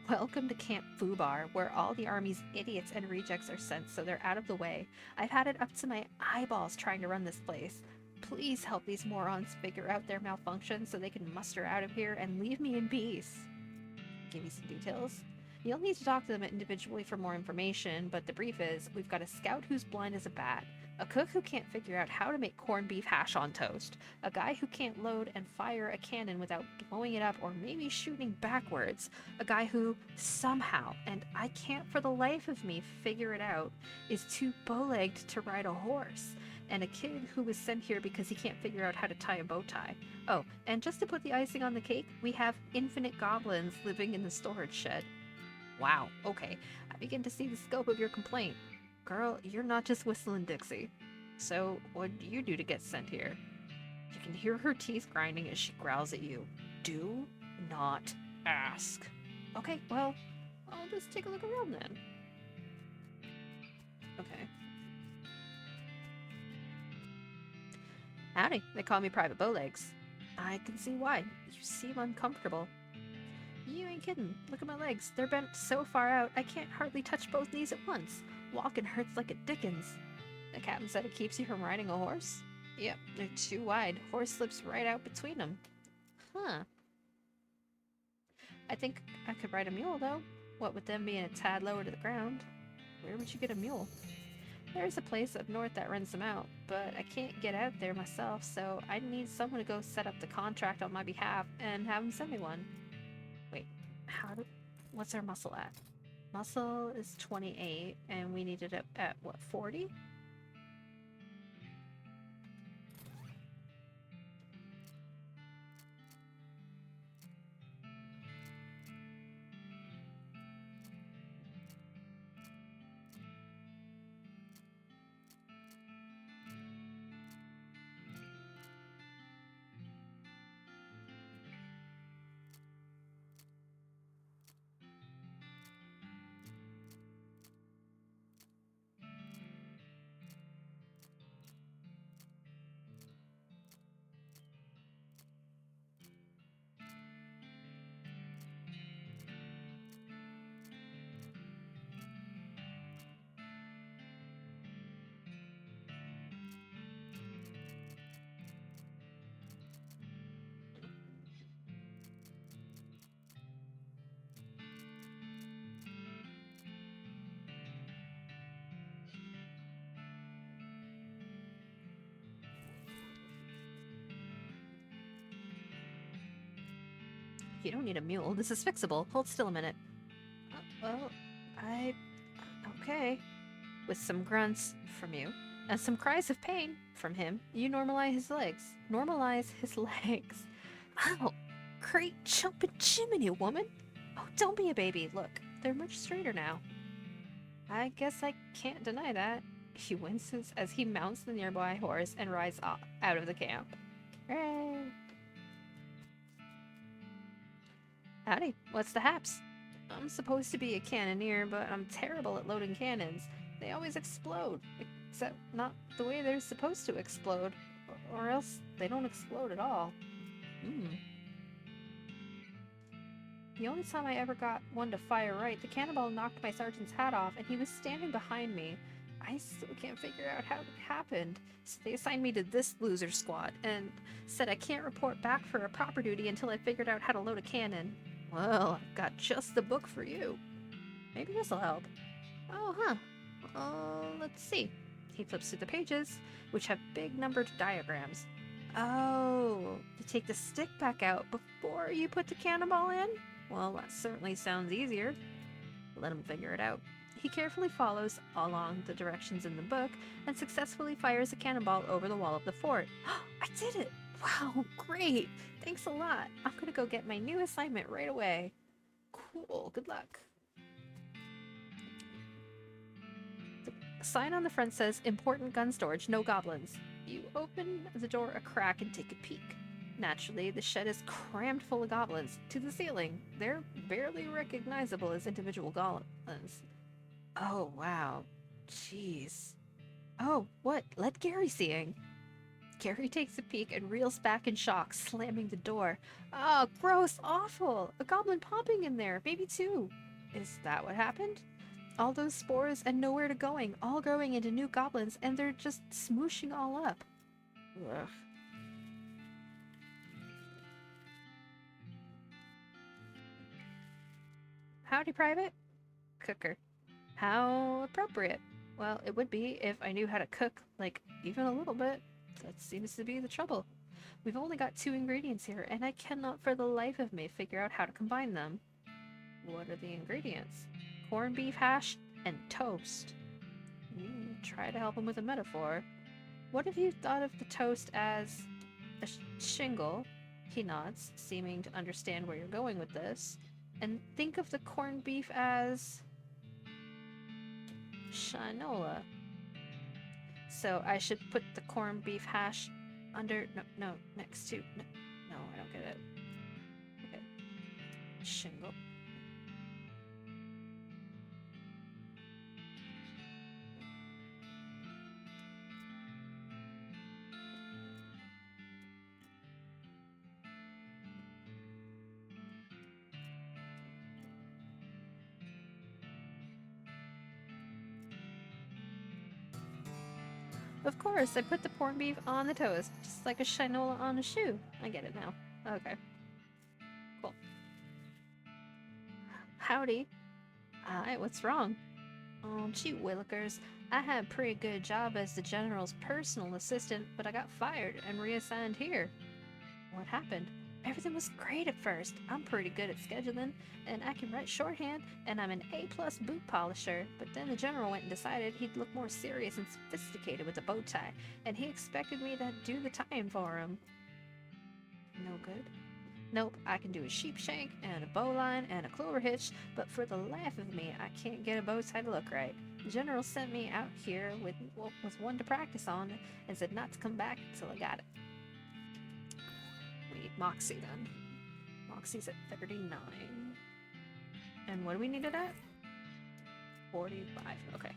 Welcome to Camp Fubar, where all the Army's idiots and rejects are sent so they're out of the way. I've had it up to my eyeballs trying to run this place. Please help these morons figure out their malfunction so they can muster out of here and leave me in peace. Give you some details. You'll need to talk to them individually for more information, but the brief is, we've got a scout who's blind as a bat, a cook who can't figure out how to make corned beef hash on toast, a guy who can't load and fire a cannon without blowing it up or maybe shooting backwards, a guy who, somehow, and I can't for the life of me figure it out, is too bow-legged to ride a horse, and a kid who was sent here because he can't figure out how to tie a bow tie. Oh, and just to put the icing on the cake, we have infinite goblins living in the storage shed. Wow, okay, I begin to see the scope of your complaint. Girl, you're not just whistling Dixie. So, what do you do to get sent here? You can hear her teeth grinding as she growls at you. Do not ask. Okay, well, I'll just take a look around then. Okay. Howdy, they call me Private Bowlegs. I can see why. You seem uncomfortable. You ain't kidding. Look at my legs. They're bent so far out, I can't hardly touch both knees at once. Walking hurts like a dickens. The captain said it keeps you from riding a horse? Yep, they're too wide. Horse slips right out between them. Huh. I think I could ride a mule, though. What with them being a tad lower to the ground. Where would you get a mule? There's a place up north that rents them out, but I can't get out there myself, so I need someone to go set up the contract on my behalf and have them send me one. Wait, what's our muscle at? Muscle is 28, and we need it at what, 40? You don't need a mule. This is fixable. Hold still a minute. Well, I... Okay. With some grunts from you, and some cries of pain from him, you normalize his legs. Normalize his legs. Ow! Great jumping chimney, woman! Oh, don't be a baby. Look, they're much straighter now. I guess I can't deny that. He winces as he mounts the nearby horse and rides out of the camp. Hooray! Howdy, what's the haps? I'm supposed to be a cannoneer, but I'm terrible at loading cannons. They always explode, except not the way they're supposed to explode, or else they don't explode at all. The only time I ever got one to fire right, the cannonball knocked my sergeant's hat off, and he was standing behind me. I still can't figure out how it happened, so they assigned me to this loser squad, and said I can't report back for a proper duty until I figured out how to load a cannon. Well, I've got just the book for you. Maybe this'll help. Oh, huh. Let's see. He flips through the pages, which have big numbered diagrams. Oh, to take the stick back out before you put the cannonball in? Well, that certainly sounds easier. Let him figure it out. He carefully follows along the directions in the book and successfully fires a cannonball over the wall of the fort. I did it! Wow, great! Thanks a lot. I'm gonna go get my new assignment right away. Cool, good luck. The sign on the front says, "Important gun storage, no goblins." You open the door a crack and take a peek. Naturally, the shed is crammed full of goblins, to the ceiling. They're barely recognizable as individual goblins. Oh, wow. Jeez. Oh, what? Let Gary seeing. Gary takes a peek and reels back in shock, slamming the door. Oh, gross, awful. A goblin popping in there, maybe two. Is that what happened? All those spores and nowhere to going, all growing into new goblins, and they're just smooshing all up. Ugh. Howdy, Private. Cooker. How appropriate. Well, it would be if I knew how to cook, like, even a little bit. That seems to be the trouble. We've only got 2 ingredients here, and I cannot for the life of me figure out how to combine them. What are the ingredients? Corned beef hash and toast. Try to help him with a metaphor. What if you thought of the toast as a shingle? He nods, seeming to understand where you're going with this. And think of the corned beef as shinola. So I should put the corned beef hash under... No, next to... No, I don't get it. Okay. Shingle. Of course, I put the corned beef on the toast, just like a shinola on a shoe. I get it now. Okay. Cool. Howdy. Hi, what's wrong? Oh, gee willikers. I had a pretty good job as the general's personal assistant, but I got fired and reassigned here. What happened? Everything was great at first. I'm pretty good at scheduling, and I can write shorthand, and I'm an A-plus boot polisher. But then the general went and decided he'd look more serious and sophisticated with a bow tie, and he expected me to do the tying for him. No good? Nope, I can do a sheep shank, and a bowline, and a clover hitch, but for the life of me, I can't get a bow tie to look right. The general sent me out here with one to practice on, and said not to come back until I got it. We need Moxie then. Moxie's at 39. And what do we need it at? 45. Okay.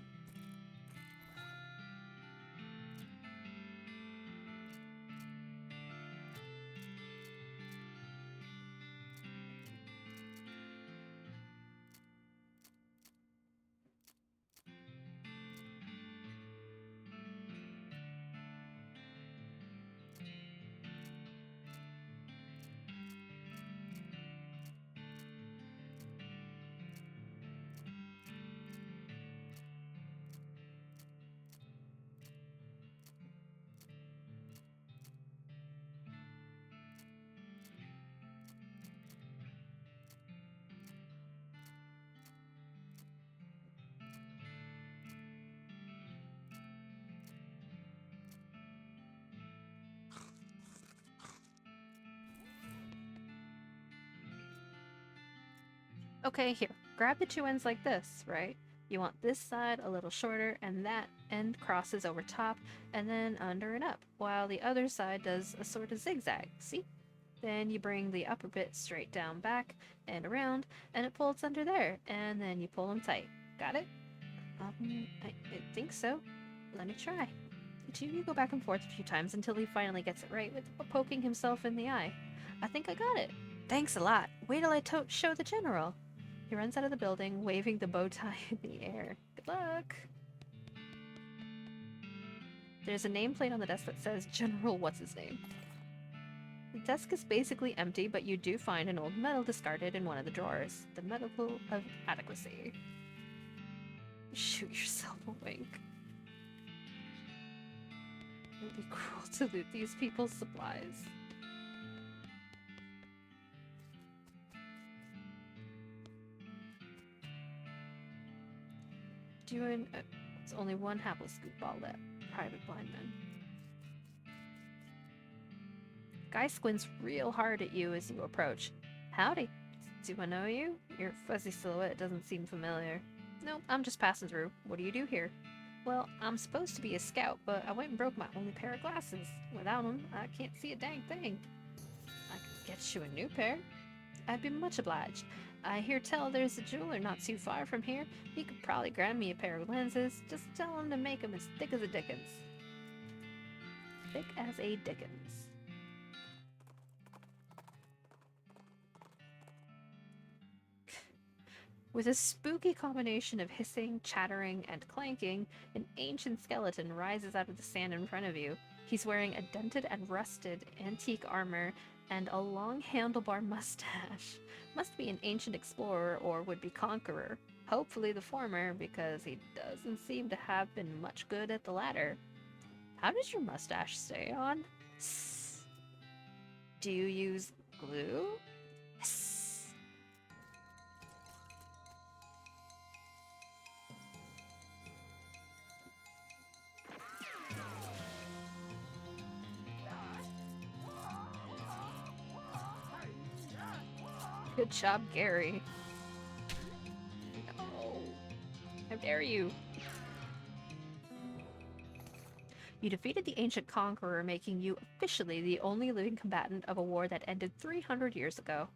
Okay, here. Grab the two ends like this, right? You want this side a little shorter, and that end crosses over top, and then under and up, while the other side does a sort of zigzag. See? Then you bring the upper bit straight down back and around, and it folds under there, and then you pull them tight. Got it? I think so. Let me try. Chewie go back and forth a few times until he finally gets it right, with poking himself in the eye. I think I got it. Thanks a lot. Wait till I show the general. He runs out of the building, waving the bow tie in the air. Good luck. There's a nameplate on the desk that says General What's His Name. The desk is basically empty, but you do find an old medal discarded in one of the drawers. The Medal of Adequacy. Shoot yourself a wink. It would be cruel to loot these people's supplies. It's only one hapless goofball left. Private Blindman. Guy squints real hard at you as you approach. Howdy. Do I know you? Your fuzzy silhouette doesn't seem familiar. Nope, I'm just passing through. What do you do here? Well, I'm supposed to be a scout, but I went and broke my only pair of glasses. Without them, I can't see a dang thing. I could get you a new pair. I'd be much obliged. I hear tell there's a jeweler not too far from here. He could probably grant me a pair of lenses. Just tell him to make them as thick as a Dickens. Thick as a Dickens. With a spooky combination of hissing, chattering, and clanking, an ancient skeleton rises out of the sand in front of you. He's wearing a dented and rusted antique armor and a long handlebar mustache. Must be an ancient explorer or would-be conqueror. Hopefully the former, because he doesn't seem to have been much good at the latter. How does your mustache stay on? Sss. Do you use glue? Sss. Good job, Gary. No. How dare you? You defeated the ancient conqueror, making you officially the only living combatant of a war that ended 300 years ago.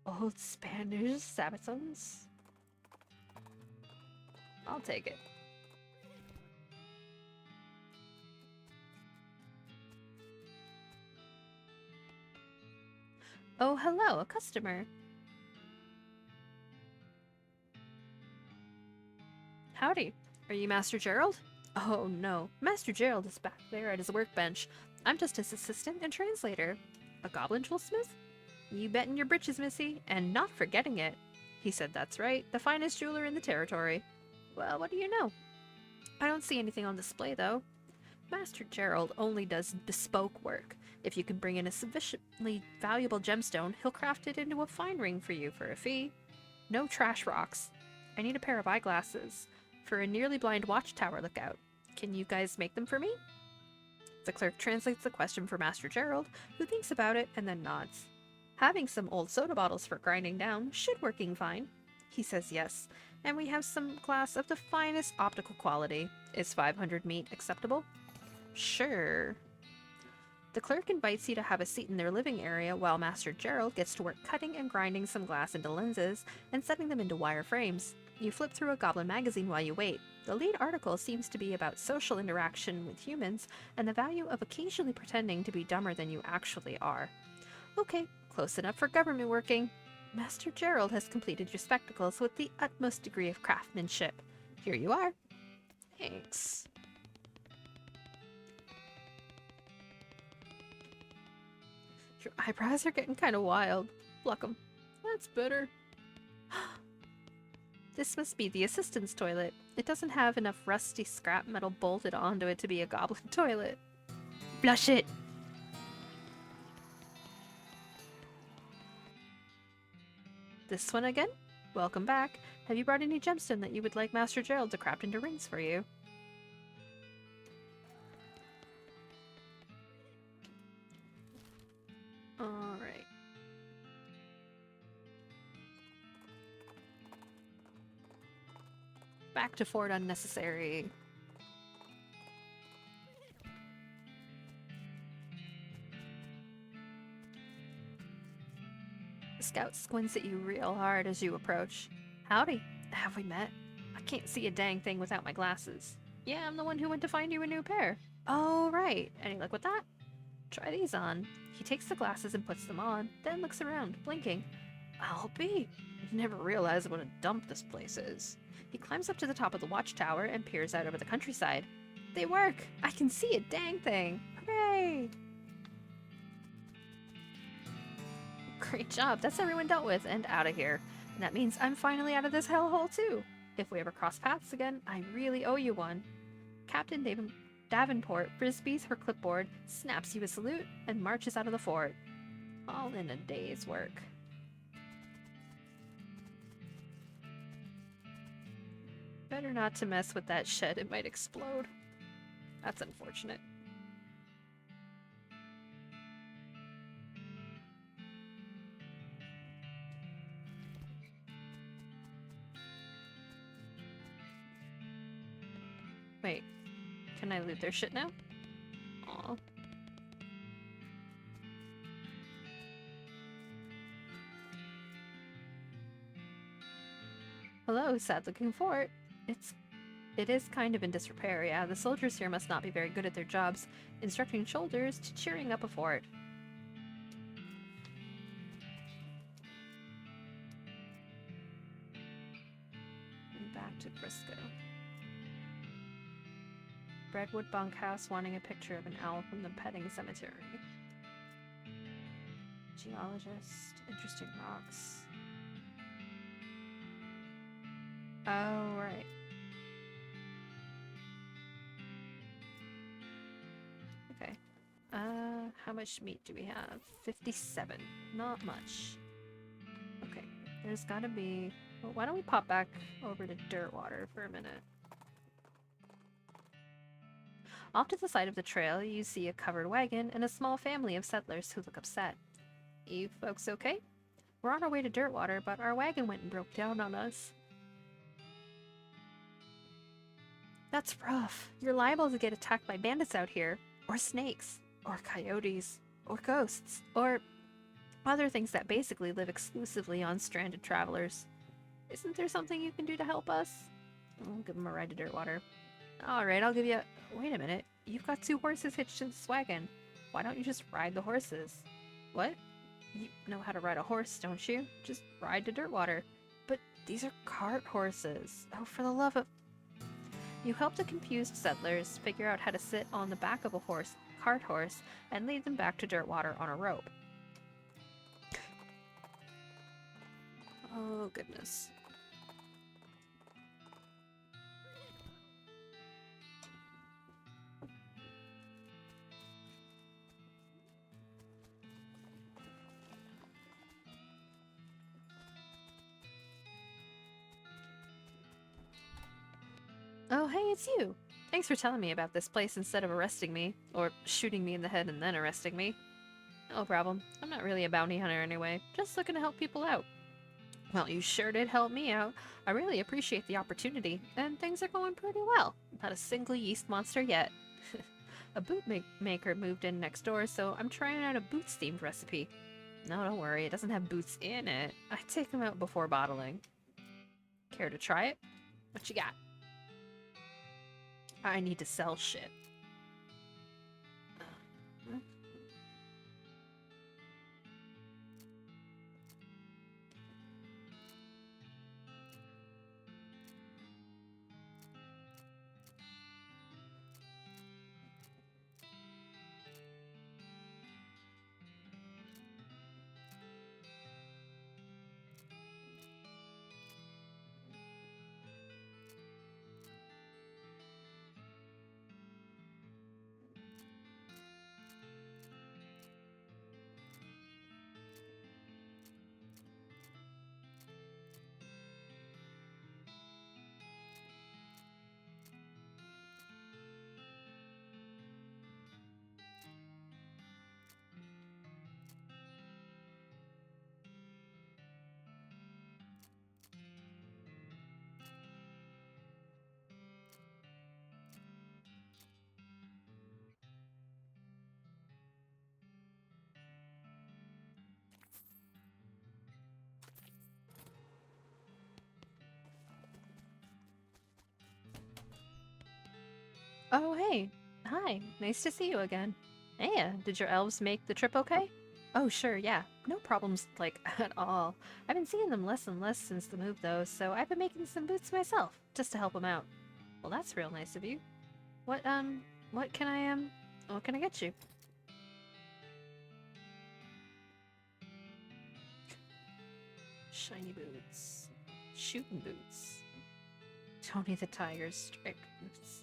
Old Spanish Sabbatons? I'll take it. Oh, hello, a customer. Howdy. Are you Master Gerald? Oh no, Master Gerald is back there at his workbench. I'm just his assistant and translator. A goblin jewelsmith? You betting your britches, missy, and not forgetting it. He said that's right, the finest jeweler in the territory. Well, what do you know? I don't see anything on display, though. Master Gerald only does bespoke work. If you can bring in a sufficiently valuable gemstone, he'll craft it into a fine ring for you for a fee. No trash rocks. I need a pair of eyeglasses for a nearly blind watchtower lookout. Can you guys make them for me? The clerk translates the question for Master Gerald, who thinks about it and then nods. Having some old soda bottles for grinding down should working fine. He says yes, and we have some glass of the finest optical quality. Is 500 meat acceptable? Sure. The clerk invites you to have a seat in their living area while Master Gerald gets to work cutting and grinding some glass into lenses and setting them into wire frames. You flip through a goblin magazine while you wait. The lead article seems to be about social interaction with humans and the value of occasionally pretending to be dumber than you actually are. Okay, close enough for government working. Master Gerald has completed your spectacles with the utmost degree of craftsmanship. Here you are. Thanks. Your eyebrows are getting kind of wild. Pluck 'em. That's better. This must be the assistant's toilet. It doesn't have enough rusty scrap metal bolted onto it to be a goblin toilet. Flush it! This one again? Welcome back. Have you brought any gemstone that you would like Master Gerald to craft into rings for you? Alright. Back to Fort Unnecessary. The scout squints at you real hard as you approach. Howdy. Have we met? I can't see a dang thing without my glasses. Yeah, I'm the one who went to find you a new pair. Oh, right. Any luck with that? Try these on. He takes the glasses and puts them on, then looks around, blinking. I'll be. Never realized what a dump this place is. He climbs up to the top of the watchtower and peers out over the countryside. They work! I can see a dang thing! Hooray! Great job, that's everyone dealt with and out of here. And that means I'm finally out of this hellhole too. If we ever cross paths again, I really owe you one. Captain Davenport frisbees her clipboard, snaps you a salute, and marches out of the fort. All in a day's work. Better not to mess with that shed, it might explode. That's unfortunate. Wait, can I loot their shit now? Aw. Hello, sad-looking fort. It is kind of in disrepair, yeah. The soldiers here must not be very good at their jobs, instructing soldiers to cheering up a fort. And back to Briscoe. Redwood bunkhouse wanting a picture of an owl from the petting cemetery. Geologist, interesting rocks. Oh, right. Okay. How much meat do we have? 57. Not much. Okay. There's gotta be... Well, why don't we pop back over to Dirtwater for a minute? Off to the side of the trail, you see a covered wagon and a small family of settlers who look upset. You folks okay? We're on our way to Dirtwater, but our wagon went and broke down on us. That's rough. You're liable to get attacked by bandits out here, or snakes, or coyotes, or ghosts, or other things that basically live exclusively on stranded travelers. Isn't there something you can do to help us? I'll give them a ride to Dirtwater. Alright, I'll give you... Wait a minute. You've got 2 horses hitched to this wagon. Why don't you just ride the horses? What? You know how to ride a horse, don't you? Just ride to Dirtwater. But these are cart horses. Oh, for the love of... You help the confused settlers figure out how to sit on the back of a cart horse, and lead them back to Dirtwater on a rope. Oh, goodness. Oh, hey, it's you! Thanks for telling me about this place instead of arresting me, or shooting me in the head and then arresting me. No problem. I'm not really a bounty hunter anyway, just looking to help people out. Well, you sure did help me out. I really appreciate the opportunity, and things are going pretty well. Not a single yeast monster yet. A boot maker moved in next door, so I'm trying out a boots-themed recipe. No, don't worry, it doesn't have boots in it. I take them out before bottling. Care to try it? What you got? I need to sell shit. Oh, hey. Hi. Nice to see you again. Hey, did your elves make the trip okay? Oh, sure, yeah. No problems, like, at all. I've been seeing them less and less since the move, though, so I've been making some boots myself, just to help them out. Well, that's real nice of you. What, what can what can I get you? Shiny boots. Shooting boots. Tony the Tiger's striped boots.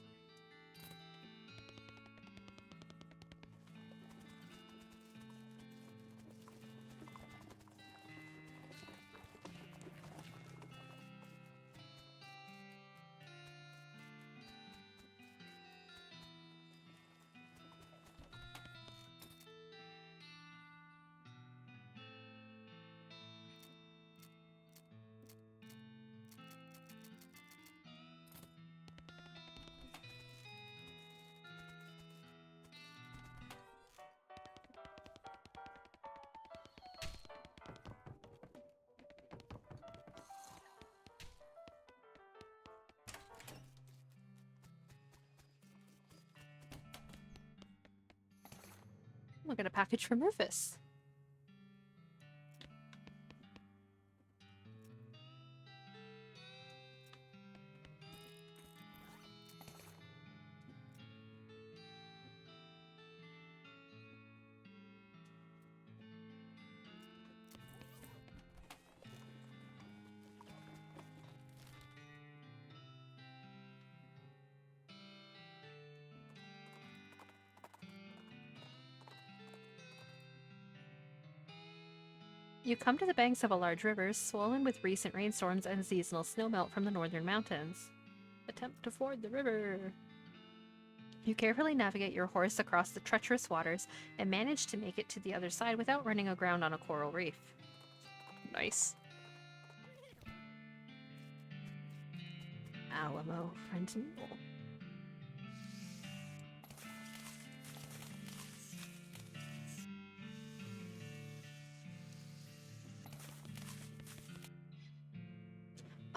Look at a package from Rufus. You come to the banks of a large river, swollen with recent rainstorms and seasonal snowmelt from the northern mountains. Attempt to ford the river. You carefully navigate your horse across the treacherous waters and manage to make it to the other side without running aground on a coral reef. Nice. Alamo Frentinel.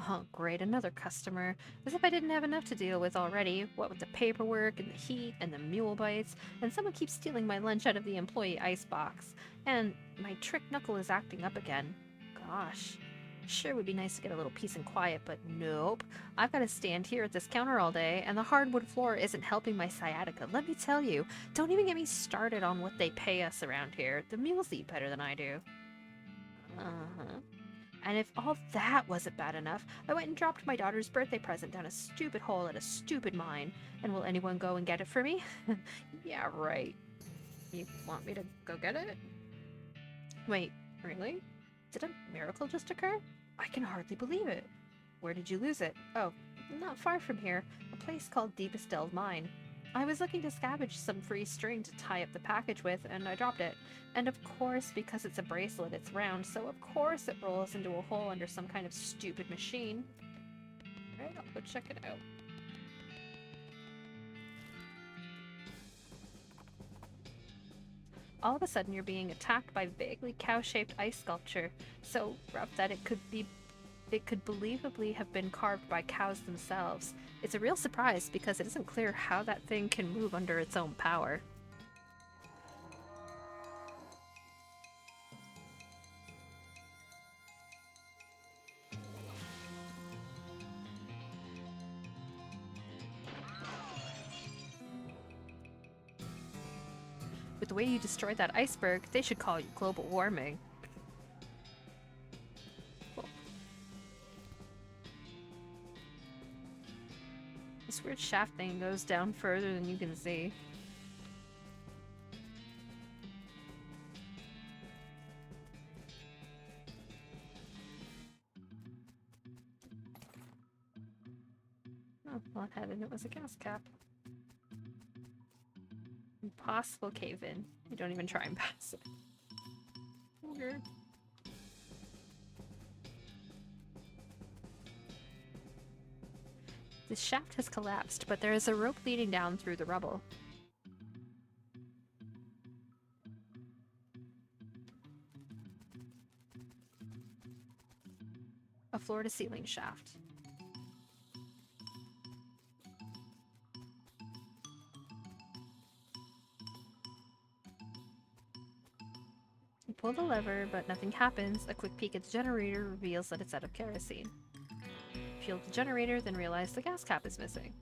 Oh, great, another customer. As if I didn't have enough to deal with already, what with the paperwork and the heat and the mule bites, and someone keeps stealing my lunch out of the employee icebox. And my trick knuckle is acting up again. Gosh. Sure would be nice to get a little peace and quiet, but nope. I've got to stand here at this counter all day, and the hardwood floor isn't helping my sciatica, let me tell you. Don't even get me started on what they pay us around here. The mules eat better than I do. Uh-huh. And if all that wasn't bad enough, I went and dropped my daughter's birthday present down a stupid hole at a stupid mine. And will anyone go and get it for me? Yeah, right. You want me to go get it? Wait, really? Did a miracle just occur? I can hardly believe it. Where did you lose it? Oh, not far from here, a place called Deepest Delve Mine. I was looking to scavenge some free string to tie up the package with, and I dropped it. And of course, because it's a bracelet, it's round, so of course it rolls into a hole under some kind of stupid machine. Alright, I'll go check it out. All of a sudden, you're being attacked by vaguely cow-shaped ice sculpture, so rough that it could believably have been carved by cows themselves. It's a real surprise because it isn't clear how that thing can move under its own power. With the way you destroyed that iceberg, they should call you global warming. Cool. This weird shaft thing goes down further than you can see. Oh, well, it had it was a gas cap. Impossible cave-in. You don't even try and pass it. Weird. The shaft has collapsed, but there is a rope leading down through the rubble. A floor-to-ceiling shaft. pull the lever, but nothing happens. A quick peek at the generator reveals that it's out of kerosene. Fuel the generator, then realize the gas cap is missing.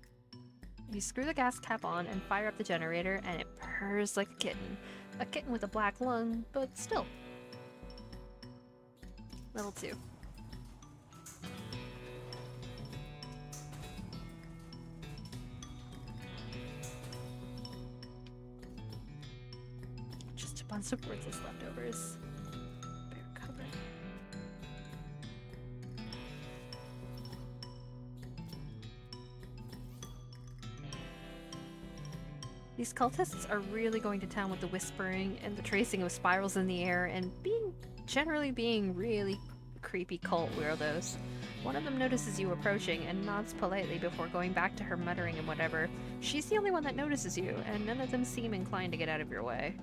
You screw the gas cap on and fire up the generator, and it purrs like a kitten. A kitten with a black lung, but still. Level 2. Just a bunch of worthless leftovers. Bear cover. These cultists are really going to town with the whispering and the tracing of spirals in the air and generally being really creepy cult weirdos. One of them notices you approaching and nods politely before going back to her muttering and whatever. She's the only one that notices you, and none of them seem inclined to get out of your way.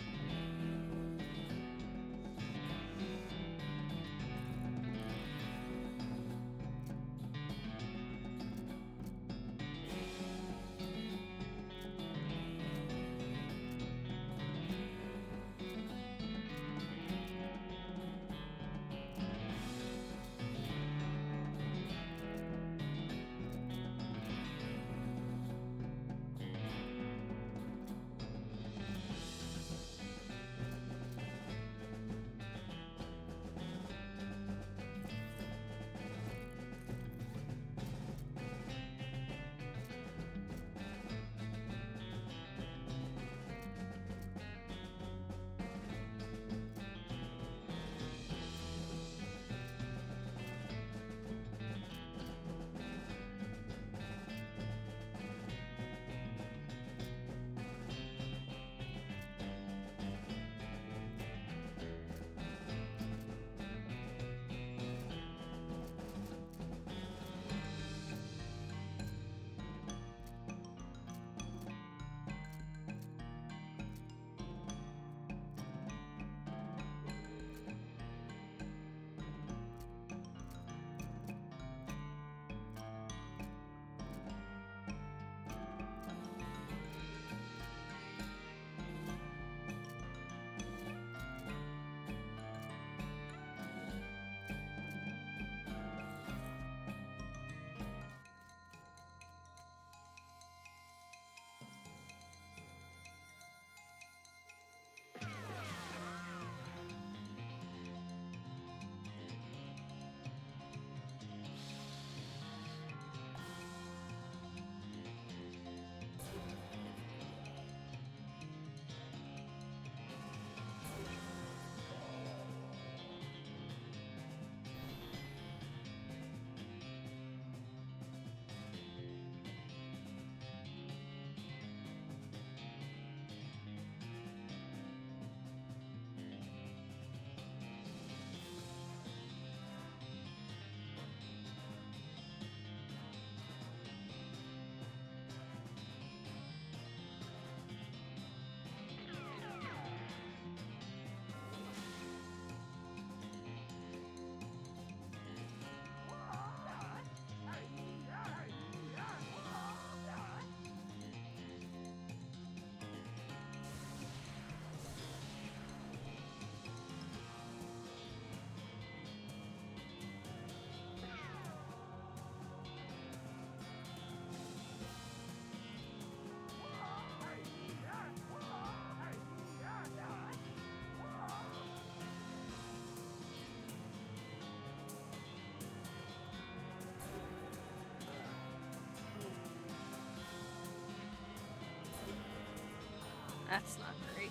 That's not great.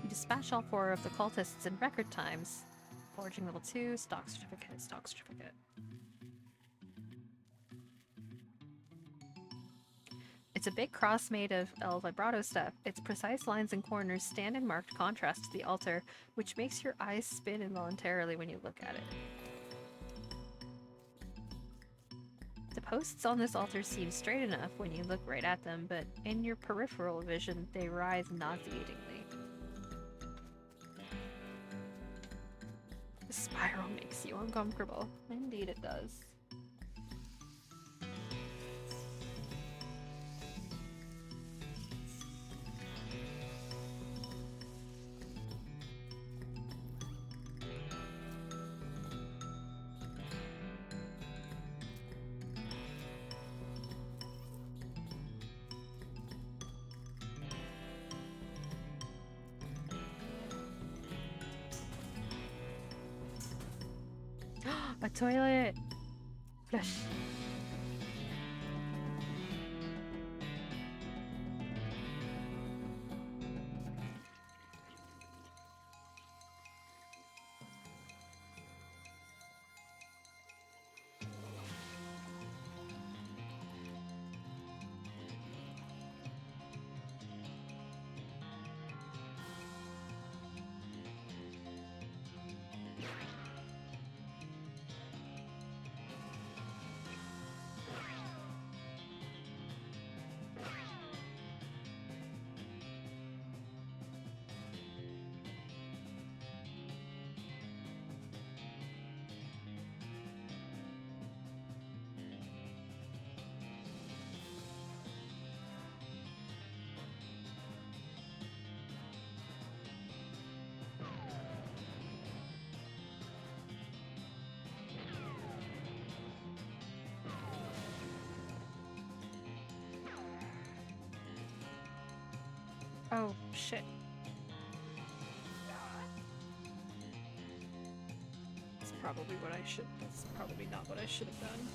You dispatch all 4 of the cultists in record times. Forging level 2, stalk certificate, stalk certificate. It's a big cross made of El Vibrato stuff. Its precise lines and corners stand in marked contrast to the altar, which makes your eyes spin involuntarily when you look at it. The posts on this altar seem straight enough when you look right at them, but in your peripheral vision, they rise nauseatingly. The spiral makes you uncomfortable. Indeed it does. A toilet! Flush. Oh, shit. That's probably not what I should have done.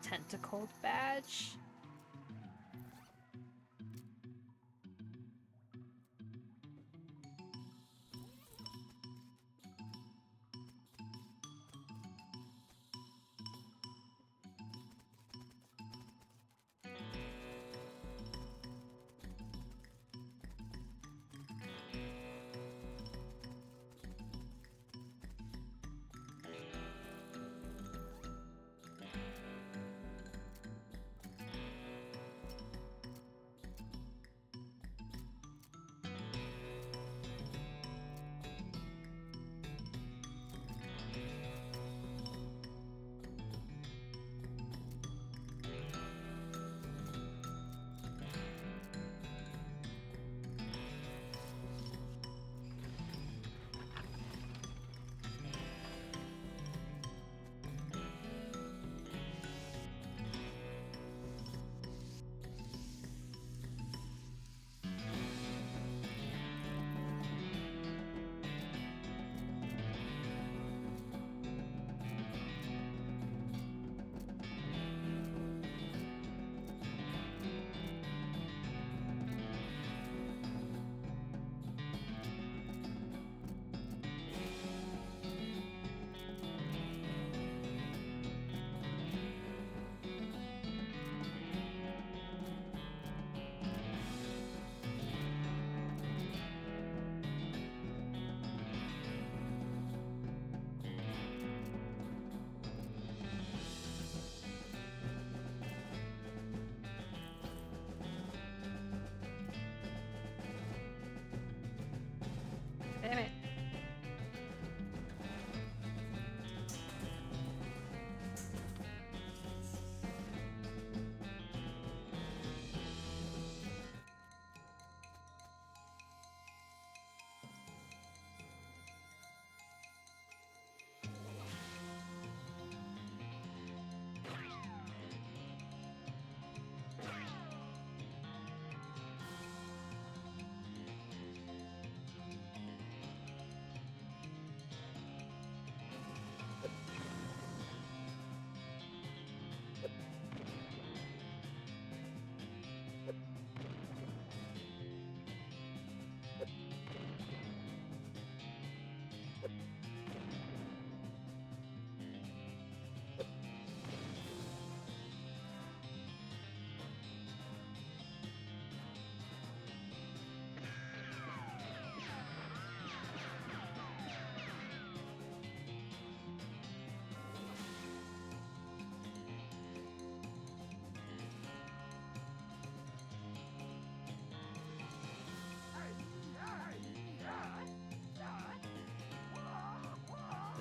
Tentacled badge.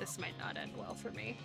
this might not end well for me.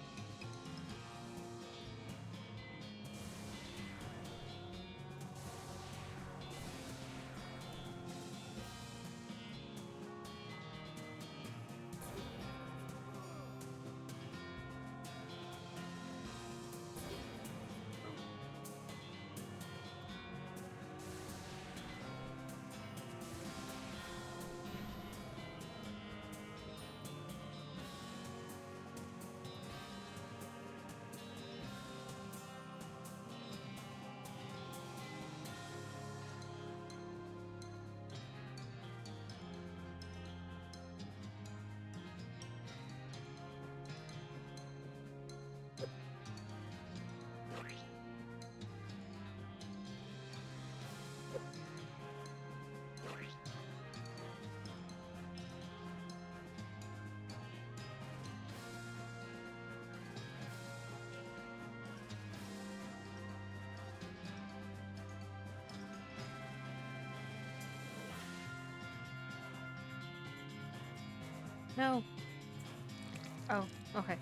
No. Oh, okay.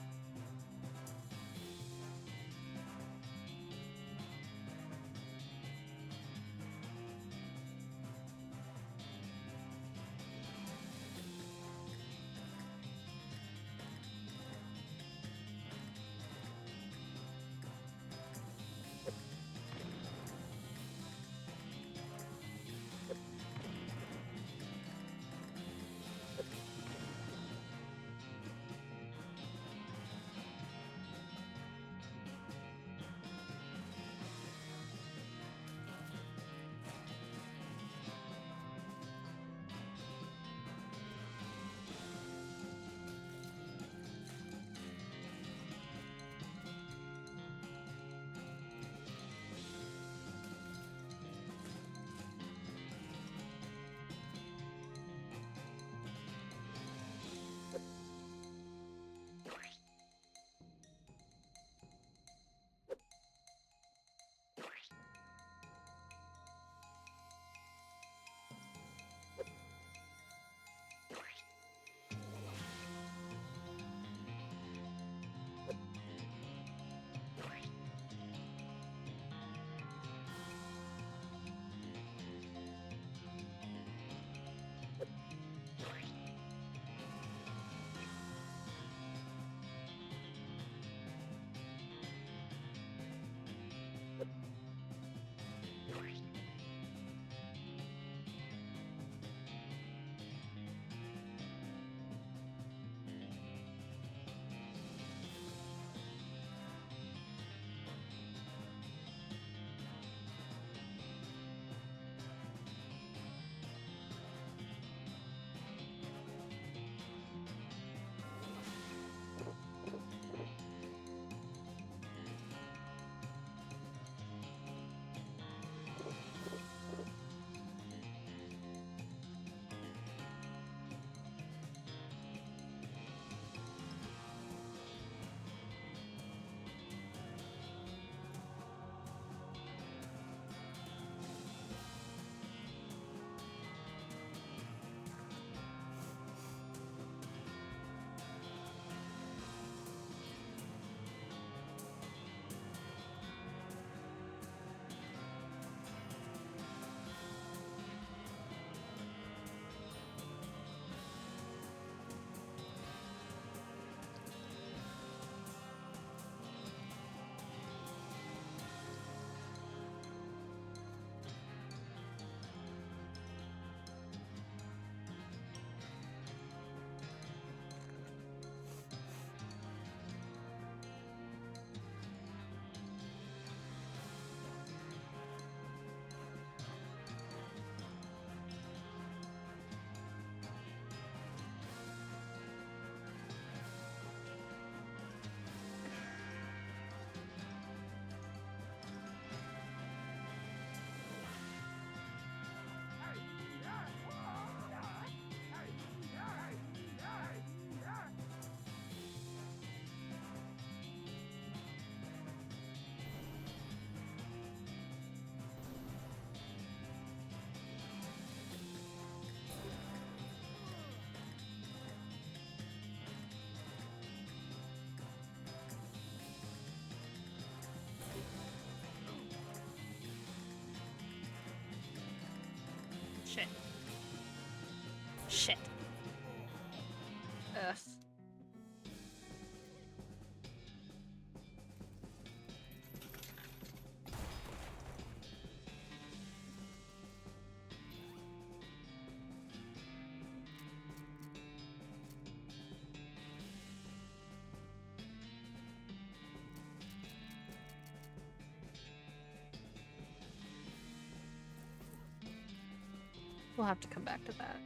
We'll have to come back to that.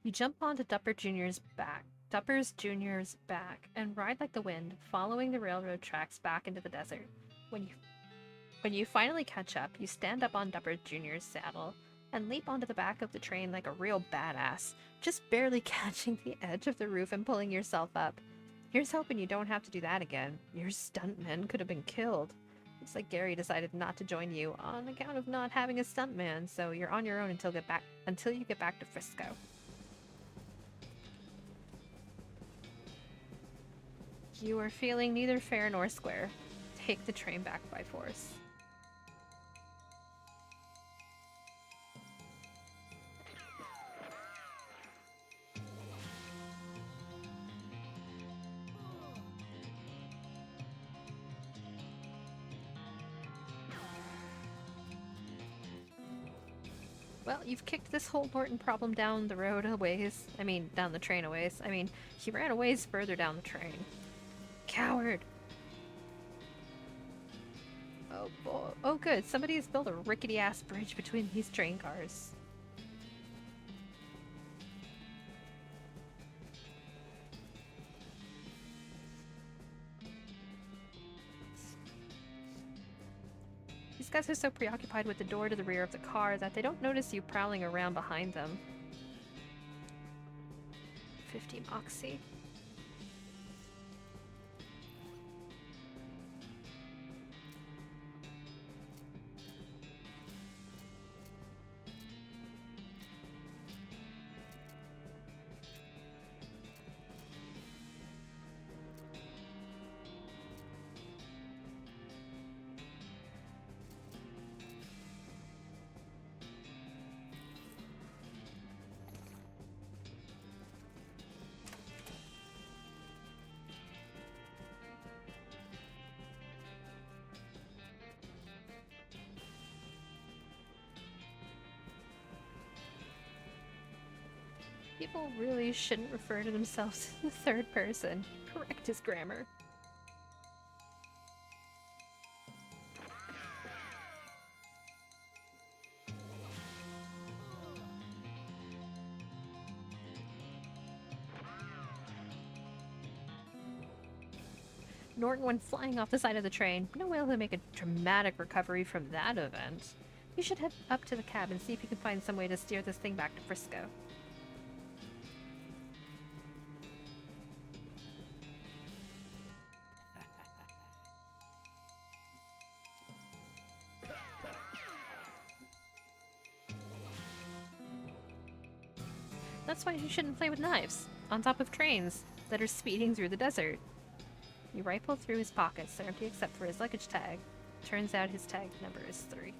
You jump onto Dupper's Jr.'s back, and ride like the wind, following the railroad tracks back into the desert. When you finally catch up, you stand up on Dupper Jr.'s saddle and leap onto the back of the train like a real badass, just barely catching the edge of the roof and pulling yourself up. Here's hoping you don't have to do that again. Your stuntman could have been killed. Looks like Gary decided not to join you on account of not having a stuntman, so you're on your own until you get back to Frisco. You are feeling neither fair nor square. Take the train back by force. Well, you've kicked this whole Norton problem down the road a ways. Down the train a ways. He ran a ways further down the train. Coward! Oh boy. Oh good, somebody has built a rickety-ass bridge between these train cars. These guys are so preoccupied with the door to the rear of the car that they don't notice you prowling around behind them. 50 Moxie. People really shouldn't refer to themselves in the third person. Correct his grammar. Norton went flying off the side of the train. No way he'll make a dramatic recovery from that event. You should head up to the cab and see if you can find some way to steer this thing back to Frisco. That's why you shouldn't play with knives on top of trains that are speeding through the desert. You rifle through his pockets, they're empty except for his luggage tag. Turns out his tag number is 3.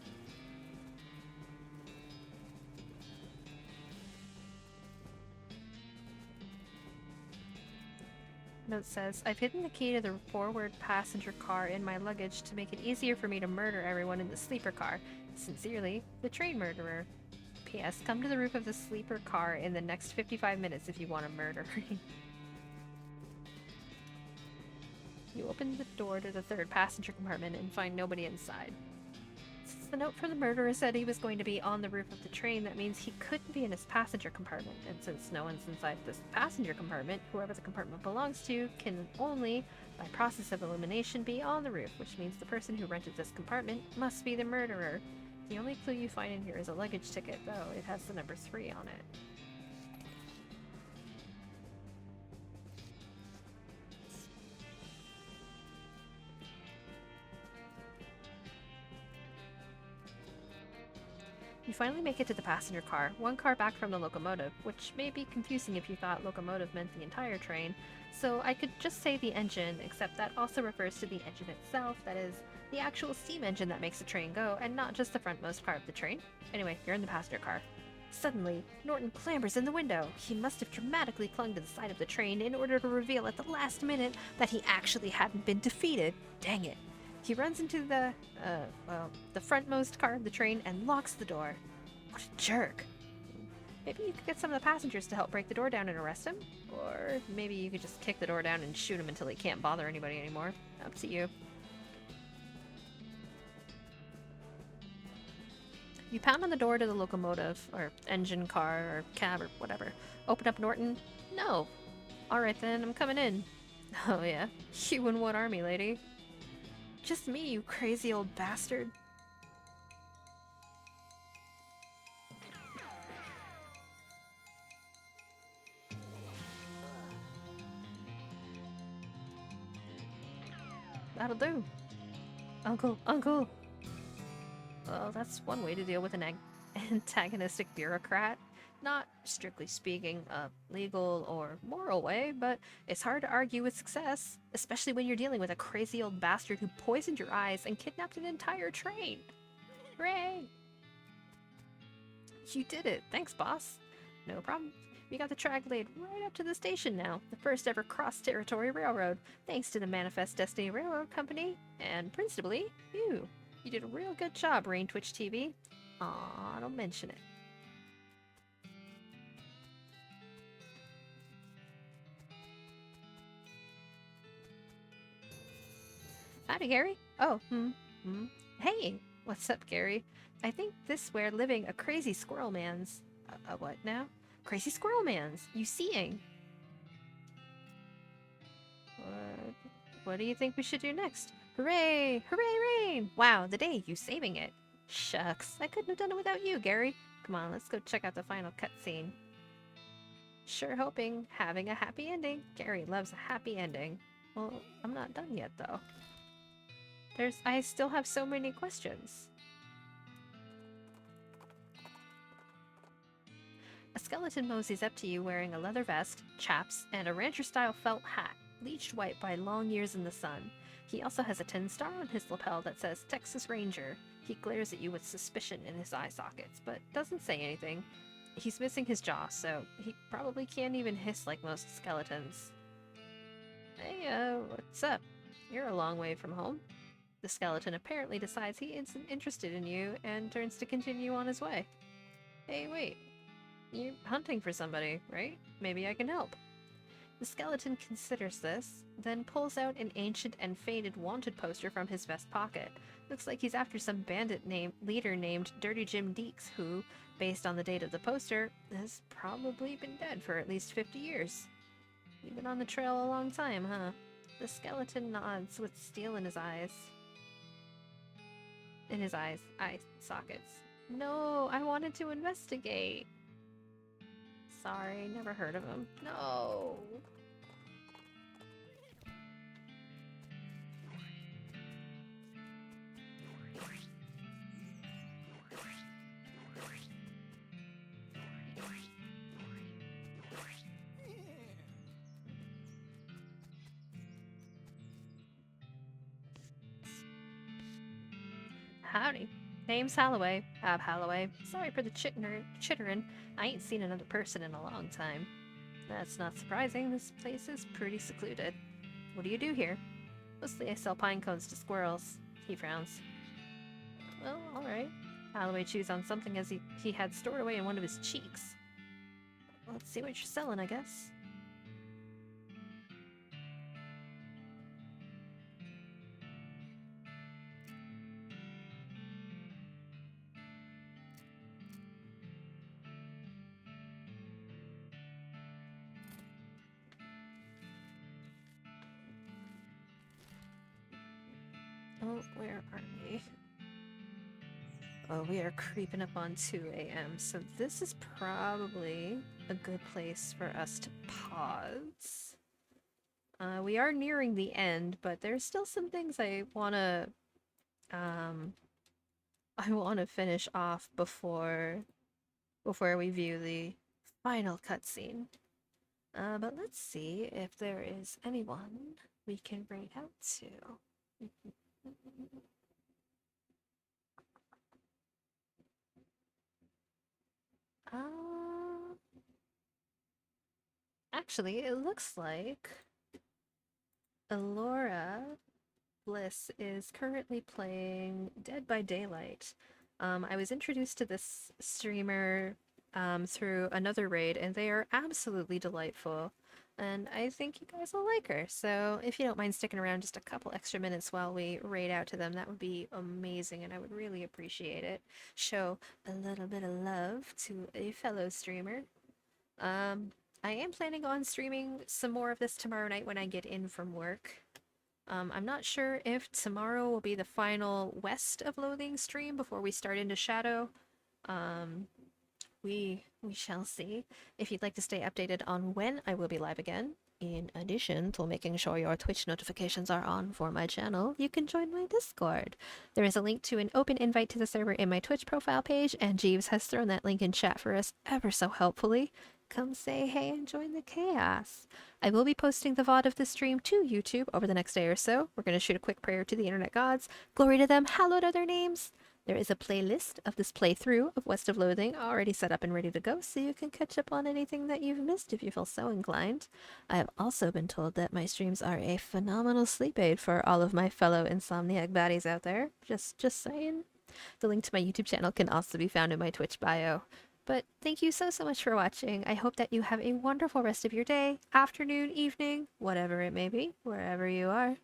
Note says, I've hidden the key to the forward passenger car in my luggage to make it easier for me to murder everyone in the sleeper car. Sincerely, the train murderer. P.S. Come to the roof of the sleeper car in the next 55 minutes if you want to murder. You open the door to the third passenger compartment and find nobody inside. Since the note from the murderer said he was going to be on the roof of the train, that means he couldn't be in his passenger compartment. And since no one's inside this passenger compartment, whoever the compartment belongs to can only, by process of elimination, be on the roof, which means the person who rented this compartment must be the murderer. The only clue you find in here is a luggage ticket, though. It has the number 3 on it. You finally make it to the passenger car, one car back from the locomotive, which may be confusing if you thought locomotive meant the entire train, so I could just say the engine, except that also refers to the engine itself, that is, the actual steam engine that makes the train go, and not just the frontmost car of the train. Anyway, you're in the passenger car. Suddenly, Norton clambers in the window. He must have dramatically clung to the side of the train in order to reveal at the last minute that he actually hadn't been defeated. Dang it. He runs into the frontmost car of the train and locks the door. What a jerk. Maybe you could get some of the passengers to help break the door down and arrest him? Or maybe you could just kick the door down and shoot him until he can't bother anybody anymore. Up to you. You pound on the door to the locomotive, or engine, car, or cab, or whatever. Open up, Norton. No. Alright then, I'm coming in. Oh yeah? You and what army, lady? Just me, you crazy old bastard. That'll do. Uncle, uncle! Well, that's one way to deal with an antagonistic bureaucrat. Not, strictly speaking, a legal or moral way, but it's hard to argue with success, especially when you're dealing with a crazy old bastard who poisoned your eyes and kidnapped an entire train. Hooray! You did it. Thanks, boss. No problem. We got the track laid right up to the station now, the first ever cross-territory railroad, thanks to the Manifest Destiny Railroad Company, and principally, you. You did a real good job, Raine Twitch TV. Aw, don't mention it. Howdy, Gary. Oh, Hey, what's up, Gary? I think this where living a crazy squirrel man's... A what now? Crazy squirrel man's. You seeing? What do you think we should do next? Hooray! Hooray, Raine! Wow, the day, you saving it. Shucks, I couldn't have done it without you, Gary. Come on, let's go check out the final cutscene. Sure hoping, having a happy ending. Gary loves a happy ending. Well, I'm not done yet, though. I still have so many questions. A skeleton moseys up to you wearing a leather vest, chaps, and a rancher-style felt hat, bleached white by long years in the sun. He also has a tin star on his lapel that says Texas Ranger. He glares at you with suspicion in his eye sockets, but doesn't say anything. He's missing his jaw, so he probably can't even hiss like most skeletons. Hey, what's up? You're a long way from home. The skeleton apparently decides he isn't interested in you and turns to continue on his way. Hey, wait. You're hunting for somebody, right? Maybe I can help. The skeleton considers this, then pulls out an ancient and faded wanted poster from his vest pocket. Looks like he's after some bandit leader named Dirty Jim Deeks, who, based on the date of the poster, has probably been dead for at least 50 years. You've been on the trail a long time, huh? The skeleton nods with steel in his eyes. Eye sockets. No, I wanted to investigate. Sorry, never heard of him. No. Howdy. Name's Holloway. Ab Holloway. Sorry for the chitterin'. I ain't seen another person in a long time. That's not surprising. This place is pretty secluded. What do you do here? Mostly I sell pine cones to squirrels. He frowns. Well, alright. Holloway chews on something as he had stored away in one of his cheeks. Let's see what you're selling, I guess. Oh, where are we? Oh, we are creeping up on 2 a.m., so this is probably a good place for us to pause. We are nearing the end, but there's still some things I wanna finish off before we view the final cutscene. But let's see if there is anyone we can bring out to. Actually, it looks like Elora Bliss is currently playing Dead by Daylight. I was introduced to this streamer through another raid, and they are absolutely delightful. And I think you guys will like her. So if you don't mind sticking around just a couple extra minutes while we raid out to them, that would be amazing, and I would really appreciate it. Show a little bit of love to a fellow streamer. Um, I am planning on streaming some more of this tomorrow night when I get in from work. I'm not sure if tomorrow will be the final West of Loathing stream before we start into Shadow. Um, we shall see. If you'd like to stay updated on when I will be live again, in addition to making sure your Twitch notifications are on for my channel, you can join my Discord. There is a link to an open invite to the server in my Twitch profile page, and Jeeves has thrown that link in chat for us ever so helpfully. Come say hey and join the chaos. I will be posting the VOD of the stream to YouTube over the next day or so. We're going to shoot a quick prayer to the internet gods. Glory to them, hallowed are their names. There is a playlist of this playthrough of West of Loathing already set up and ready to go, so you can catch up on anything that you've missed if you feel so inclined. I have also been told that my streams are a phenomenal sleep aid for all of my fellow insomniac baddies out there. Just saying. The link to my YouTube channel can also be found in my Twitch bio. But thank you so much for watching. I hope that you have a wonderful rest of your day, afternoon, evening, whatever it may be, wherever you are.